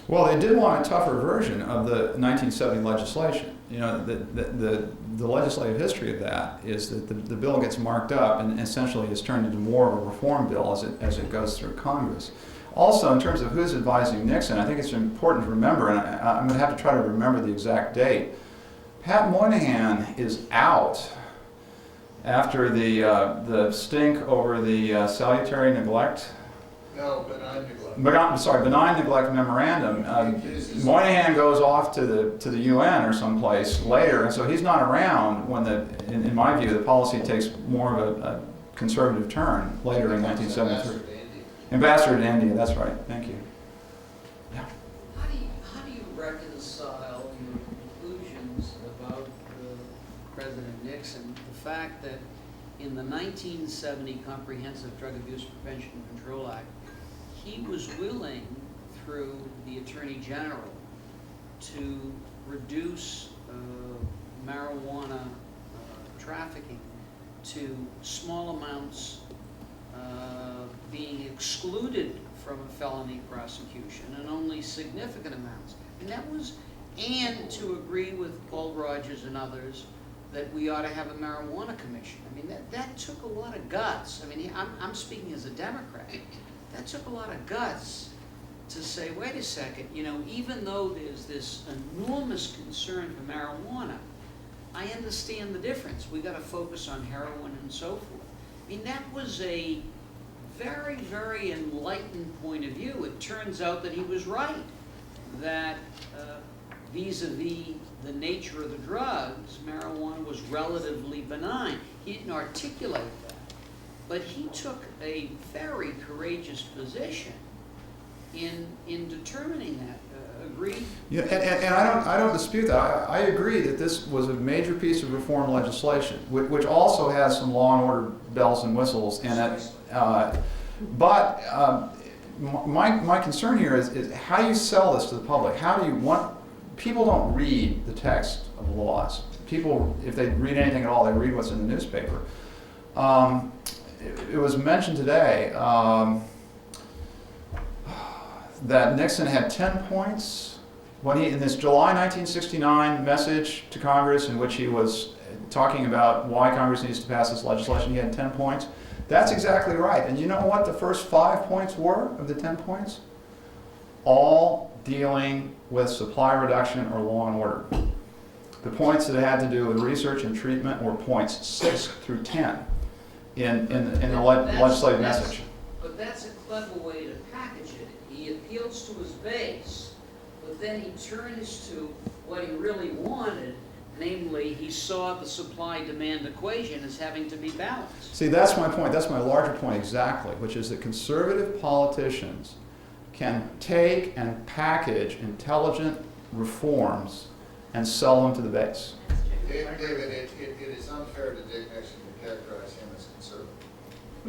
Well, they did want a tougher version of the 1970 legislation. You know, the legislative history of that is that the bill gets marked up and essentially is turned into more of a reform bill as it goes through Congress. Also, in terms of who's advising Nixon, I think it's important to remember, and I'm going to have to try to remember the exact date. Pat Moynihan is out after the stink over the salutary neglect. No, benign neglect. Benign neglect memorandum. Moynihan goes off to the UN or someplace later, and so he's not around when in my view, the policy takes more of a conservative turn later in 1973. Ambassador to India, that's right. Thank you. Yeah. How do you reconcile your conclusions about President Nixon, the fact that in the 1970 Comprehensive Drug Abuse Prevention and Control Act, he was willing, through the Attorney General, to reduce marijuana trafficking to small amounts being excluded from a felony prosecution and only significant amounts. And to agree with Paul Rogers and others that we ought to have a marijuana commission. I mean, that took a lot of guts. I mean, I'm speaking as a Democrat. That took a lot of guts to say, wait a second, you know, even though there's this enormous concern for marijuana, I understand the difference. We got to focus on heroin and so forth. I mean, that was a very, very enlightened point of view. It turns out that he was right, that vis-a-vis the nature of the drugs, marijuana was relatively benign. He didn't articulate that, but he took a very courageous position in determining that. Agreed? Yeah, and I don't dispute that. I agree that this was a major piece of reform legislation, which also has some law and order bells and whistles in it. But my concern here is how do you sell this to the public? How do you want people don't read the text of the laws. People, if they read anything at all, they read what's in the newspaper. It was mentioned today that Nixon had 10 points when he, in this July 1969 message to Congress in which he was talking about why Congress needs to pass this legislation, he had 10 points. That's exactly right. And you know what the first 5 points were of the 10 points? All dealing with supply reduction or law and order. The points that had to do with research and treatment were points 6 through 10 in the legislative message. But that's a clever way to package it. He appeals to his base, but then he turns to what he really wanted, namely he saw the supply-demand equation as having to be balanced. See, that's my point. That's my larger point exactly, which is that conservative politicians can take and package intelligent reforms and sell them to the base. David, it is unfair to Dick Nixon to characterize him as conservative.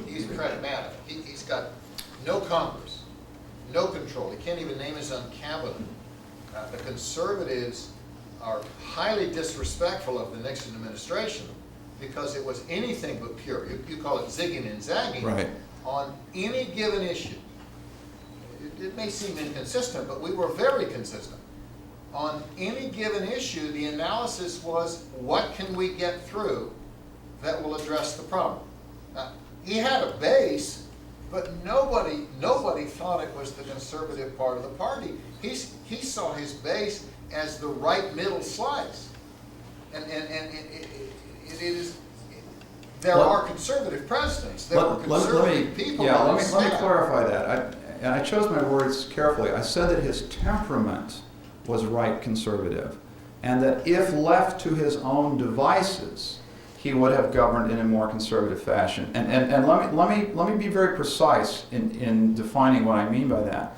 He's pragmatic. He's got no Congress, no control. He can't even name his own cabinet. The conservatives are highly disrespectful of the Nixon administration because it was anything but pure. You call it zigging and zagging. Right. On any given issue. It may seem inconsistent, but we were very consistent. On any given issue, the analysis was, what can we get through that will address the problem? He had a base, but nobody thought it was the conservative part of the party. He saw his base as the right middle slice. And it is, there are conservative presidents. There were conservative people. Yeah, let me clarify that. I chose my words carefully. I said that his temperament was right conservative, and that if left to his own devices, he would have governed in a more conservative fashion. And let me be very precise in defining what I mean by that.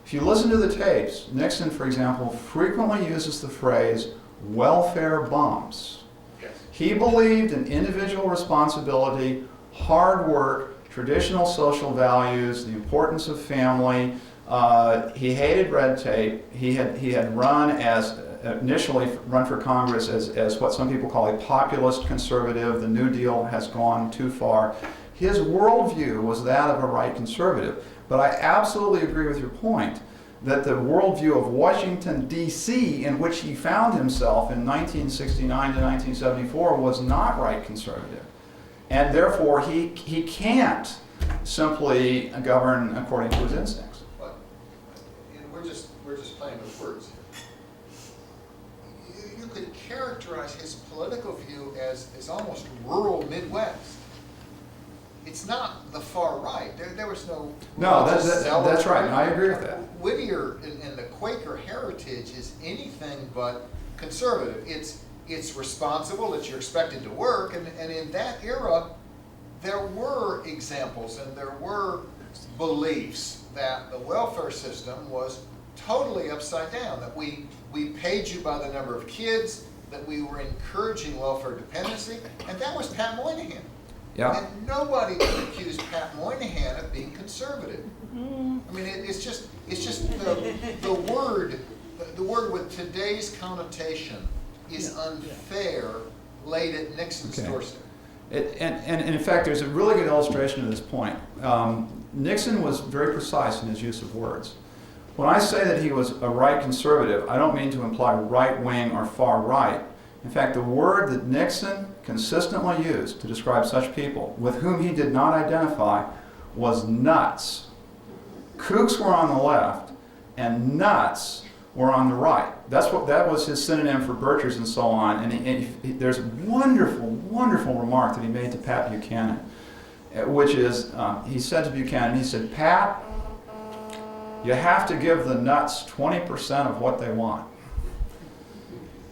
If you listen to the tapes, Nixon, for example, frequently uses the phrase welfare bumps. Yes. He believed in individual responsibility, hard work, traditional social values, the importance of family. He hated red tape. He had run as initially run for Congress as what some people call a populist conservative. The New Deal has gone too far. His worldview was that of a right conservative. But I absolutely agree with your point that the worldview of Washington, D.C., in which he found himself in 1969 to 1974, was not right conservative. And therefore, he can't simply govern according to his instincts. But we're just playing with words here. You could characterize his political view as almost rural Midwest. It's not the far right. There was no. No, that's right. I agree with that. Whittier and the Quaker heritage is anything but conservative. It's responsible. You're expected to work, and in that era, there were examples and there were beliefs that the welfare system was totally upside down. That we paid you by the number of kids. That we were encouraging welfare dependency, and that was Pat Moynihan. Yeah. And nobody can accuse Pat Moynihan of being conservative. I mean, it's just the word with today's connotation is unfair laid at Nixon's doorstep. And in fact, there's a really good illustration of this point. Nixon was very precise in his use of words. When I say that he was a right conservative, I don't mean to imply right wing or far right. In fact, the word that Nixon consistently used to describe such people, with whom he did not identify, was nuts. Kooks were on the left, and nuts were on the right. That was his synonym for birchers and so on. And there's a wonderful, wonderful remark that he made to Pat Buchanan, which is, he said to Buchanan, he said, "Pat, you have to give the nuts 20% of what they want."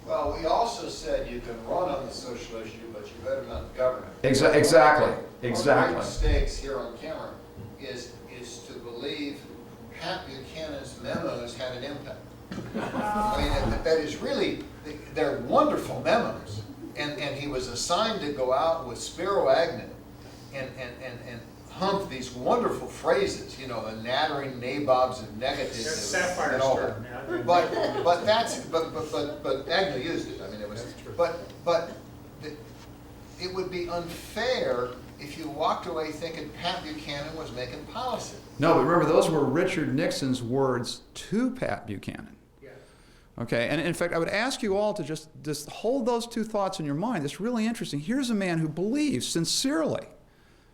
Well, we also said you can run on the social issue, but you better not govern it. Exactly. One of the mistakes here on camera is to believe Pat Buchanan's memos had an impact. I mean, that is really, they're wonderful memos. And he was assigned to go out with Spiro Agnew and hump these wonderful phrases, you know, the nattering nabobs of negatives. That's Sapphire's term. But Agnew used it. I mean, it was. But it would be unfair if you walked away thinking Pat Buchanan was making policy. No, but remember, those were Richard Nixon's words to Pat Buchanan. Yeah. Okay, and in fact, I would ask you all to just hold those two thoughts in your mind. It's really interesting. Here's a man who believes sincerely,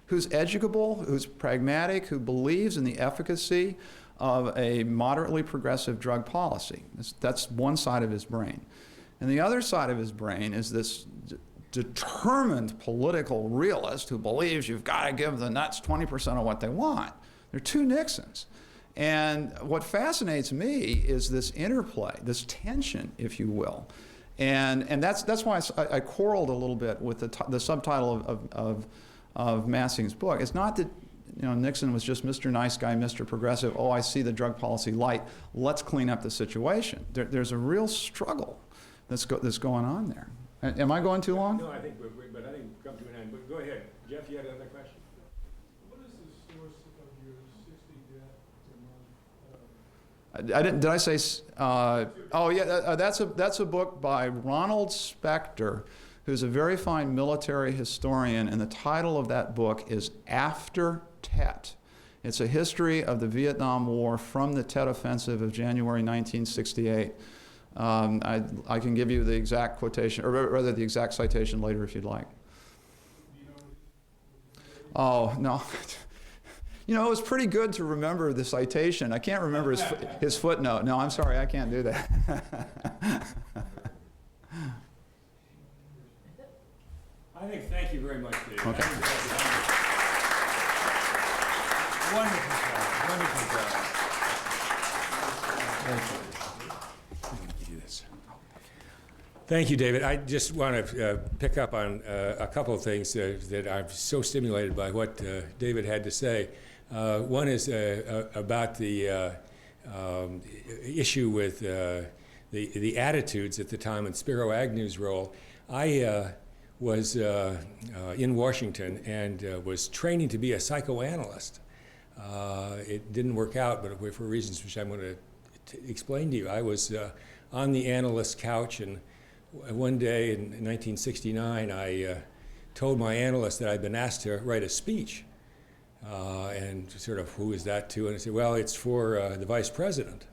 who's educable, who's pragmatic, who believes in the efficacy of a moderately progressive drug policy. That's one side of his brain. And the other side of his brain is this determined political realist who believes you've got to give the nuts 20% of what they want. They're two Nixons. And what fascinates me is this interplay, this tension, if you will. And that's why I quarreled a little bit with the subtitle of Massing's book. It's not that Nixon was just Mr. Nice Guy, Mr. Progressive, oh, I see the drug policy light, let's clean up the situation. There's a real struggle that's going on there. Am I going too long? No, I think but I think we've come to an end. But go ahead. Jeff, you had another question? What is the source of your 60 death per month? I didn't. Did I say? Oh yeah, that's a book by Ronald Spector, who's a very fine military historian, and the title of that book is After Tet. It's a history of the Vietnam War from the Tet Offensive of January 1968. I can give you the exact quotation, or rather the exact citation later if you'd like. Oh, no. It was pretty good to remember the citation. I can't remember his footnote. No, I'm sorry, I can't do that. I think thank you very much, Dave. Okay. Wonderful job. Wonderful job. Thank you. Thank you, David. I just want to pick up on a couple of things that I'm so stimulated by what David had to say. One is about the issue with the attitudes at the time in Spiro Agnew's role. I was in Washington and was training to be a psychoanalyst. It didn't work out, but for reasons which I'm going to explain to you. I was on the analyst's couch, and one day in 1969, I told my analyst that I'd been asked to write a speech. And sort of, who is that to? And I said, well, it's for the vice president.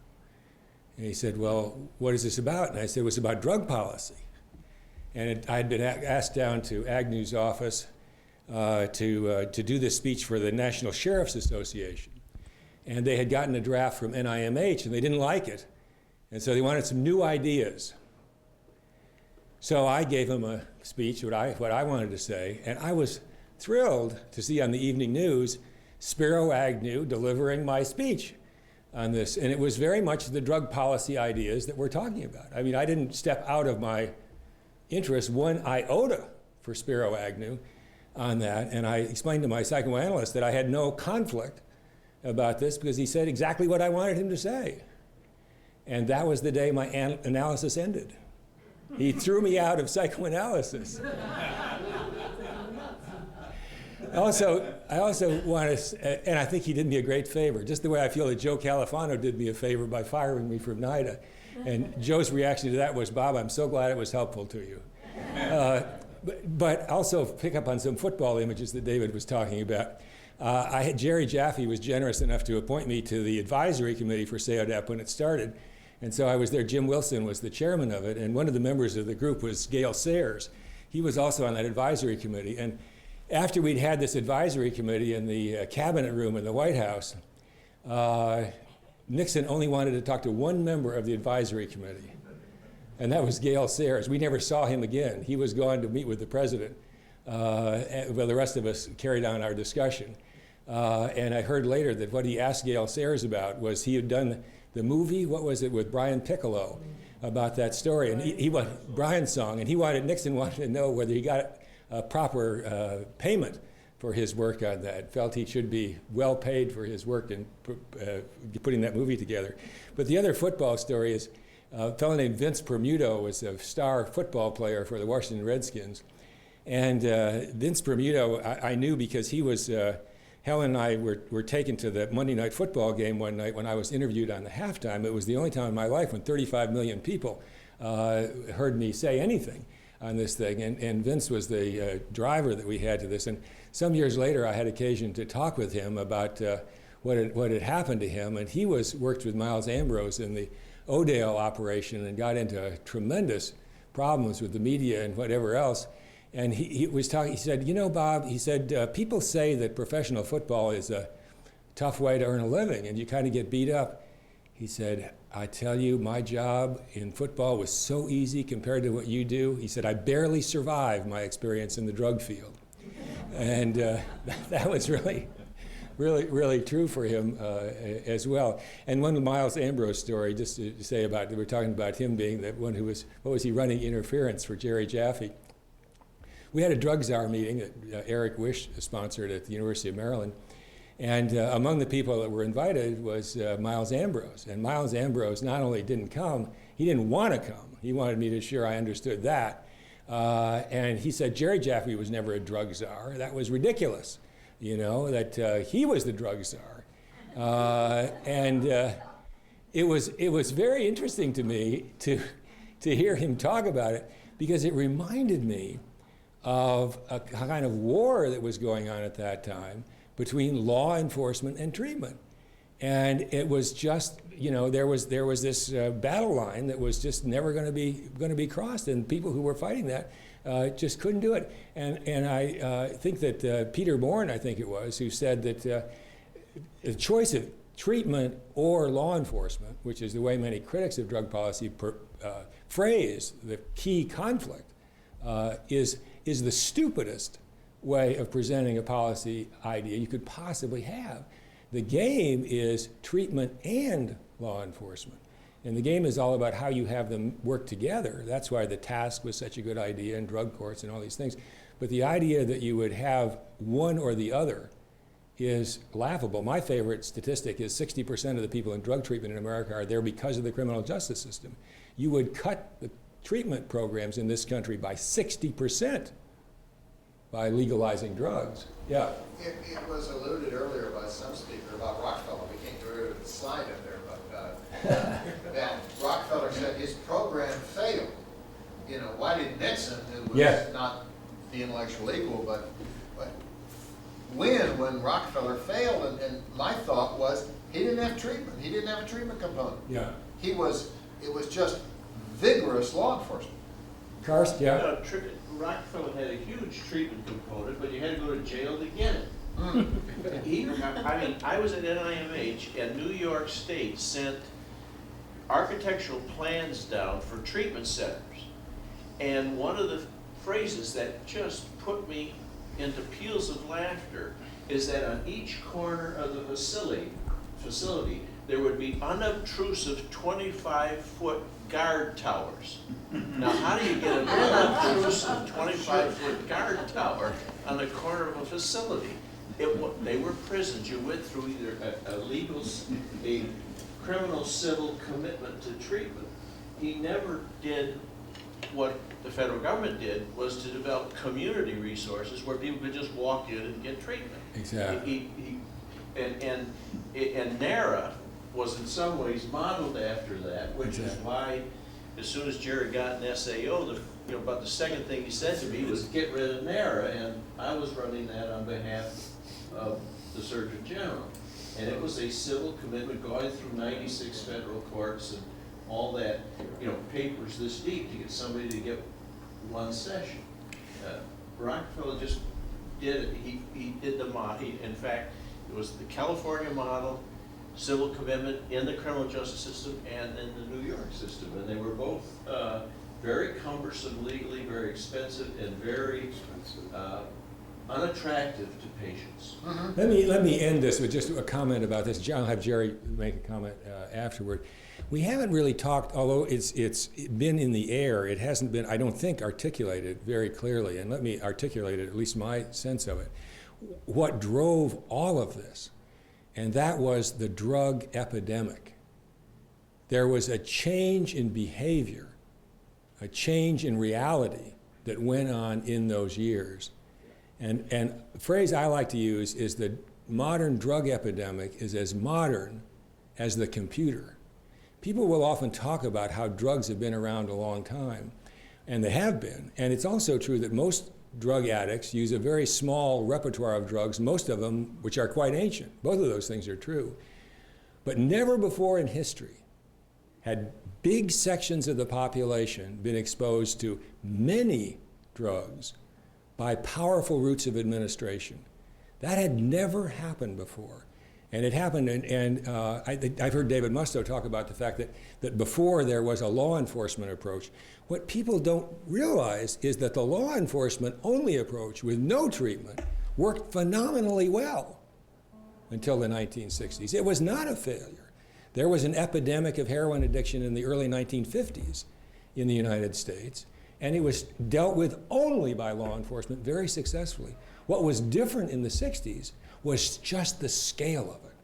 And he said, well, what is this about? And I said, it was about drug policy. And I'd been asked down to Agnew's office to do this speech for the National Sheriff's Association. And they had gotten a draft from NIMH, and they didn't like it. And so they wanted some new ideas. So I gave them a speech, what I wanted to say, and I was thrilled to see on the evening news Spiro Agnew delivering my speech on this. And it was very much the drug policy ideas that we're talking about. I mean, I didn't step out of my interest one iota for Spiro Agnew on that. And I explained to my psychoanalyst that I had no conflict about this because he said exactly what I wanted him to say. And that was the day my analysis ended. He threw me out of psychoanalysis. I also want to, and I think he did me a great favor, just the way I feel that Joe Califano did me a favor by firing me from NIDA. And Joe's reaction to that was, Bob, I'm so glad it was helpful to you. But also pick up on some football images that David was talking about. Jerry Jaffe was generous enough to appoint me to the advisory committee for SAODAP when it started. And so I was there. Jim Wilson was the chairman of it. And one of the members of the group was Gale Sayers. He was also on that advisory committee. And after we'd had this advisory committee in the cabinet room in the White House, Nixon only wanted to talk to one member of the advisory committee, and that was Gale Sayers. We never saw him again. He was gone to meet with the president, while the rest of us carried on our discussion. And I heard later that what he asked Gale Sayers about was he had done the movie, what was it, with Brian Piccolo, about that story, and he wanted Brian's song, and Nixon wanted to know whether he got a proper payment for his work on that. Felt he should be well paid for his work in putting that movie together. But the other football story is a fellow named Vince Permuto was a star football player for the Washington Redskins. And Vince Permuto, I knew because he was, Helen and I were taken to the Monday Night Football game one night when I was interviewed on the halftime. It was the only time in my life when 35 million people heard me say anything on this thing, and Vince was the driver that we had to this. And some years later, I had occasion to talk with him about what had happened to him, and he worked with Miles Ambrose in the Odale operation and got into tremendous problems with the media and whatever else. And he was talking. He said, "You know, Bob," he said, "people say that professional football is a tough way to earn a living, and you kind of get beat up." He said, "I tell you, my job in football was so easy compared to what you do." He said, "I barely survived my experience in the drug field." And that was really true for him as well. And one of Miles Ambrose story, just to say about, we were talking about him being the one who was, running interference for Jerry Jaffe. We had a drug czar meeting that Eric Wish sponsored at the University of Maryland. And among the people that were invited was Miles Ambrose. And Miles Ambrose not only didn't come, he didn't want to come. He wanted me to ensure I understood that. And he said Jerry Jaffe was never a drug czar. That was ridiculous, that he was the drug czar. And it was very interesting to me to hear him talk about it, because it reminded me of a kind of war that was going on at that time between law enforcement and treatment. And it was just, there was this battle line that was just never going to be crossed, and people who were fighting that just couldn't do it. And I think that Peter Bourne, I think it was, who said that the choice of treatment or law enforcement, which is the way many critics of drug policy phrase the key conflict, is the stupidest way of presenting a policy idea you could possibly have. The game is treatment and law enforcement. And the game is all about how you have them work together. That's why the task was such a good idea, and drug courts and all these things. But the idea that you would have one or the other is laughable. My favorite statistic is 60% of the people in drug treatment in America are there because of the criminal justice system. You would cut the treatment programs in this country by 60% by legalizing drugs. Yeah. It was alluded earlier by some speaker about Rockefeller. We can't get rid of the slide up there, but that Rockefeller said his program failed. You know, why did Nixon, who was Yeah. not the intellectual equal, but when Rockefeller failed, and my thought was he didn't have treatment. He didn't have a treatment component. Yeah. It was just vigorous law enforcement. Karst, yeah? No, Rockefeller had a huge treatment component, but you had to go to jail to get it. I was at NIMH, and New York State sent architectural plans down for treatment centers. And one of the phrases that just put me into peals of laughter is that on each corner of the facility there would be unobtrusive 25-foot guard towers. Now, how do you get an unobtrusive 25-foot guard tower on the corner of a facility? They were prisons. You went through either a criminal civil commitment to treatment. He never did what the federal government did, was to develop community resources where people could just walk in and get treatment. Exactly. And NARA was in some ways modeled after that, which is why, as soon as Jerry got an SAO, about the second thing he said to me was get rid of NARA, and I was running that on behalf of the Surgeon General. And it was a civil commitment going through 96 federal courts and all that, papers this deep to get somebody to get one session. Rockefeller just did it. He did the model. In fact, it was the California model, civil commitment in the criminal justice system and in the New York system. And they were both very cumbersome legally, very expensive, and very unattractive to patients. Let me end this with just a comment about this. I'll have Jerry make a comment afterward. We haven't really talked, although it's been in the air, it hasn't been, I don't think, articulated very clearly, and let me articulate it, at least my sense of it, what drove all of this, and that was the drug epidemic. There was a change in behavior, a change in reality that went on in those years. And the phrase I like to use is the modern drug epidemic is as modern as the computer. People will often talk about how drugs have been around a long time, and they have been. And it's also true that most drug addicts use a very small repertoire of drugs, most of them which are quite ancient. Both of those things are true. But never before in history had big sections of the population been exposed to many drugs by powerful routes of administration. That had never happened before. And it happened, and I've heard David Musto talk about the fact that before there was a law enforcement approach. What people don't realize is that the law enforcement only approach with no treatment worked phenomenally well until the 1960s. It was not a failure. There was an epidemic of heroin addiction in the early 1950s in the United States, and it was dealt with only by law enforcement very successfully. What was different in the 60s was just the scale of it,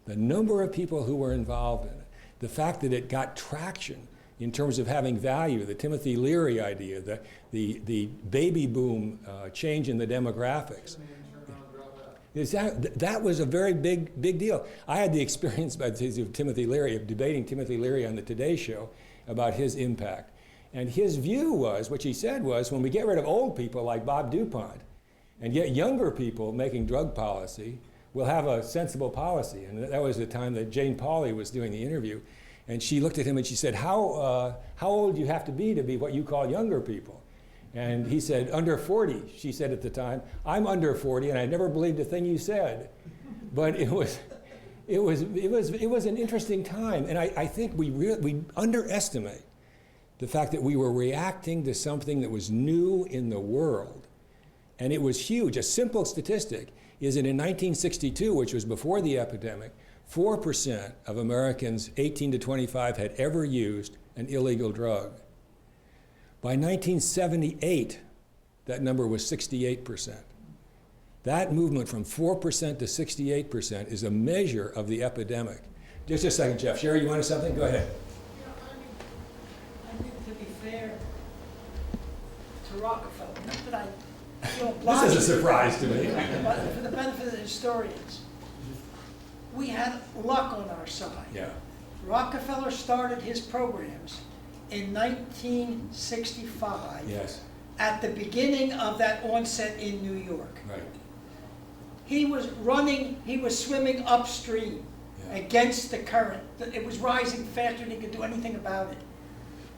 the number of people who were involved in it, the fact that it got traction in terms of having value, the Timothy Leary idea, the baby boom change in the demographics. That was a very big deal. I had the experience of Timothy Leary, of debating Timothy Leary on the Today Show about his impact. And his view was, which he said was, when we get rid of old people like Bob DuPont and get younger people making drug policy, we'll have a sensible policy. And that was the time that Jane Pauley was doing the interview. And she looked at him and she said, how old do you have to be what you call younger people? And he said, under 40. She said at the time, I'm under 40 and I never believed a thing you said. But it was an interesting time. And I think we underestimate the fact that we were reacting to something that was new in the world. And it was huge. A simple statistic is that in 1962, which was before the epidemic, 4% of Americans 18 to 25 had ever used an illegal drug. By 1978, that number was 68%. That movement from 4% to 68% is a measure of the epidemic. Just a second, Jeff. Sherry, you wanted something? Go ahead. I think to be fair to Rockefeller, not that I feel obliged. This is a surprise to me. But for the benefit of the historians, we had luck on our side. Yeah. Rockefeller started his programs in 1965 Yes, at the beginning of that onset in New York. right. He was swimming upstream Yeah. against the current. It was rising faster than he could do anything about it.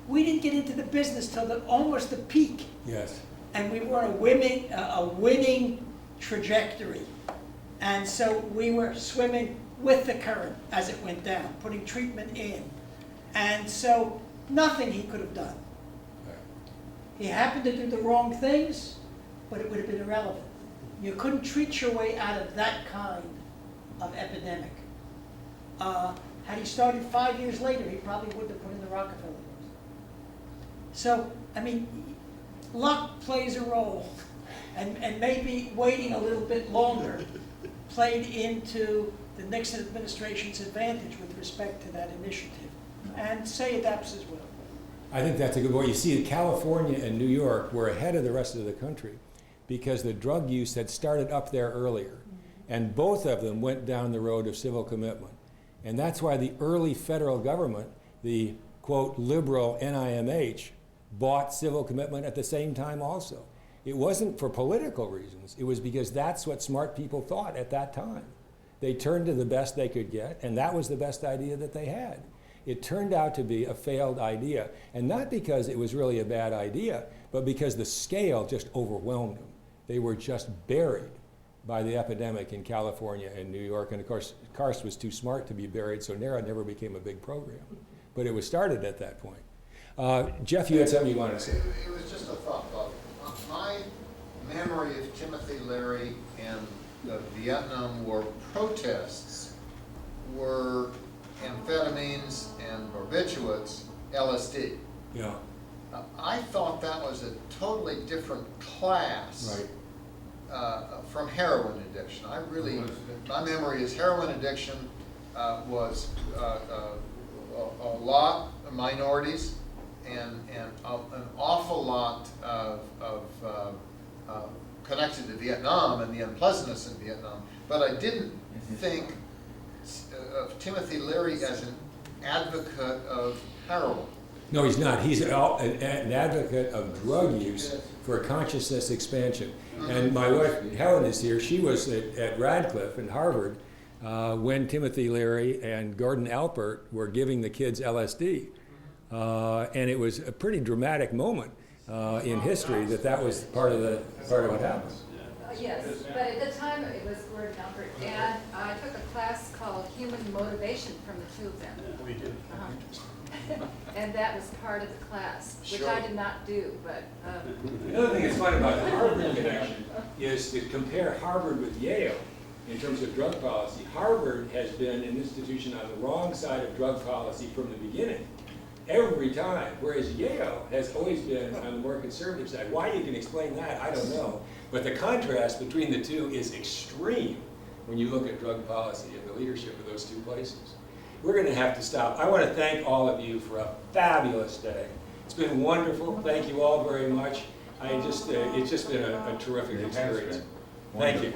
We didn't get into the business till almost the peak, Yes, and we were on a winning trajectory. And so we were swimming with the current as it went down, putting treatment in. And so nothing he could have done. right. He happened to do the wrong things, but it would have been irrelevant. You couldn't treat your way out of that kind of epidemic. Had he started 5 years later, he probably wouldn't have put in the Rockefeller years. So, I mean, luck plays a role, and maybe waiting a little bit longer played into the Nixon administration's advantage with respect to that initiative, and SAODAP's as well. I think that's a good point. You see, California and New York were ahead of the rest of the country because the drug use had started up there earlier. And both of them went down the road of civil commitment. And that's why the early federal government, the quote, liberal NIMH, bought civil commitment at the same time also. It wasn't for political reasons. It was because that's what smart people thought at that time. They turned to the best they could get, and that was the best idea that they had. It turned out to be a failed idea, and not because it was really a bad idea, but because the scale just overwhelmed them. They were just buried by the epidemic in California and New York, and of course, Karst was too smart to be buried, so NARA never became a big program. But it was started at that point. Jeff, you had something you wanted to say? It was just a thought, Bob. My memory of Timothy Leary and the Vietnam War protests were amphetamines and barbiturates, LSD. Yeah, I thought that was a totally different class. right. From heroin addiction. My memory is heroin addiction was a lot of minorities and an awful lot of connected to Vietnam and the unpleasantness in Vietnam. But I didn't think of Timothy Leary as an advocate of heroin. No, he's not. He's an advocate of drug use for consciousness expansion. And my wife, Helen, is here. She was at Radcliffe in Harvard when Timothy Leary and Gordon Alpert were giving the kids LSD. And it was a pretty dramatic moment in history that was part of what happened. Yes, but at the time it was Gordon Alpert, and I took a class called Human Motivation from the two of them. We did. And that was part of the class, which I did not do, but. Another thing that's fun about the Harvard connection is to compare Harvard with Yale in terms of drug policy. Harvard has been an institution on the wrong side of drug policy from the beginning, every time, whereas Yale has always been on the more conservative side. Why you can explain that, I don't know. But the contrast between the two is extreme when you look at drug policy and the leadership of those two places. We're going to have to stop. I want to thank all of you for a fabulous day. It's been wonderful. Thank you all very much. It's just been a terrific experience. Thank you.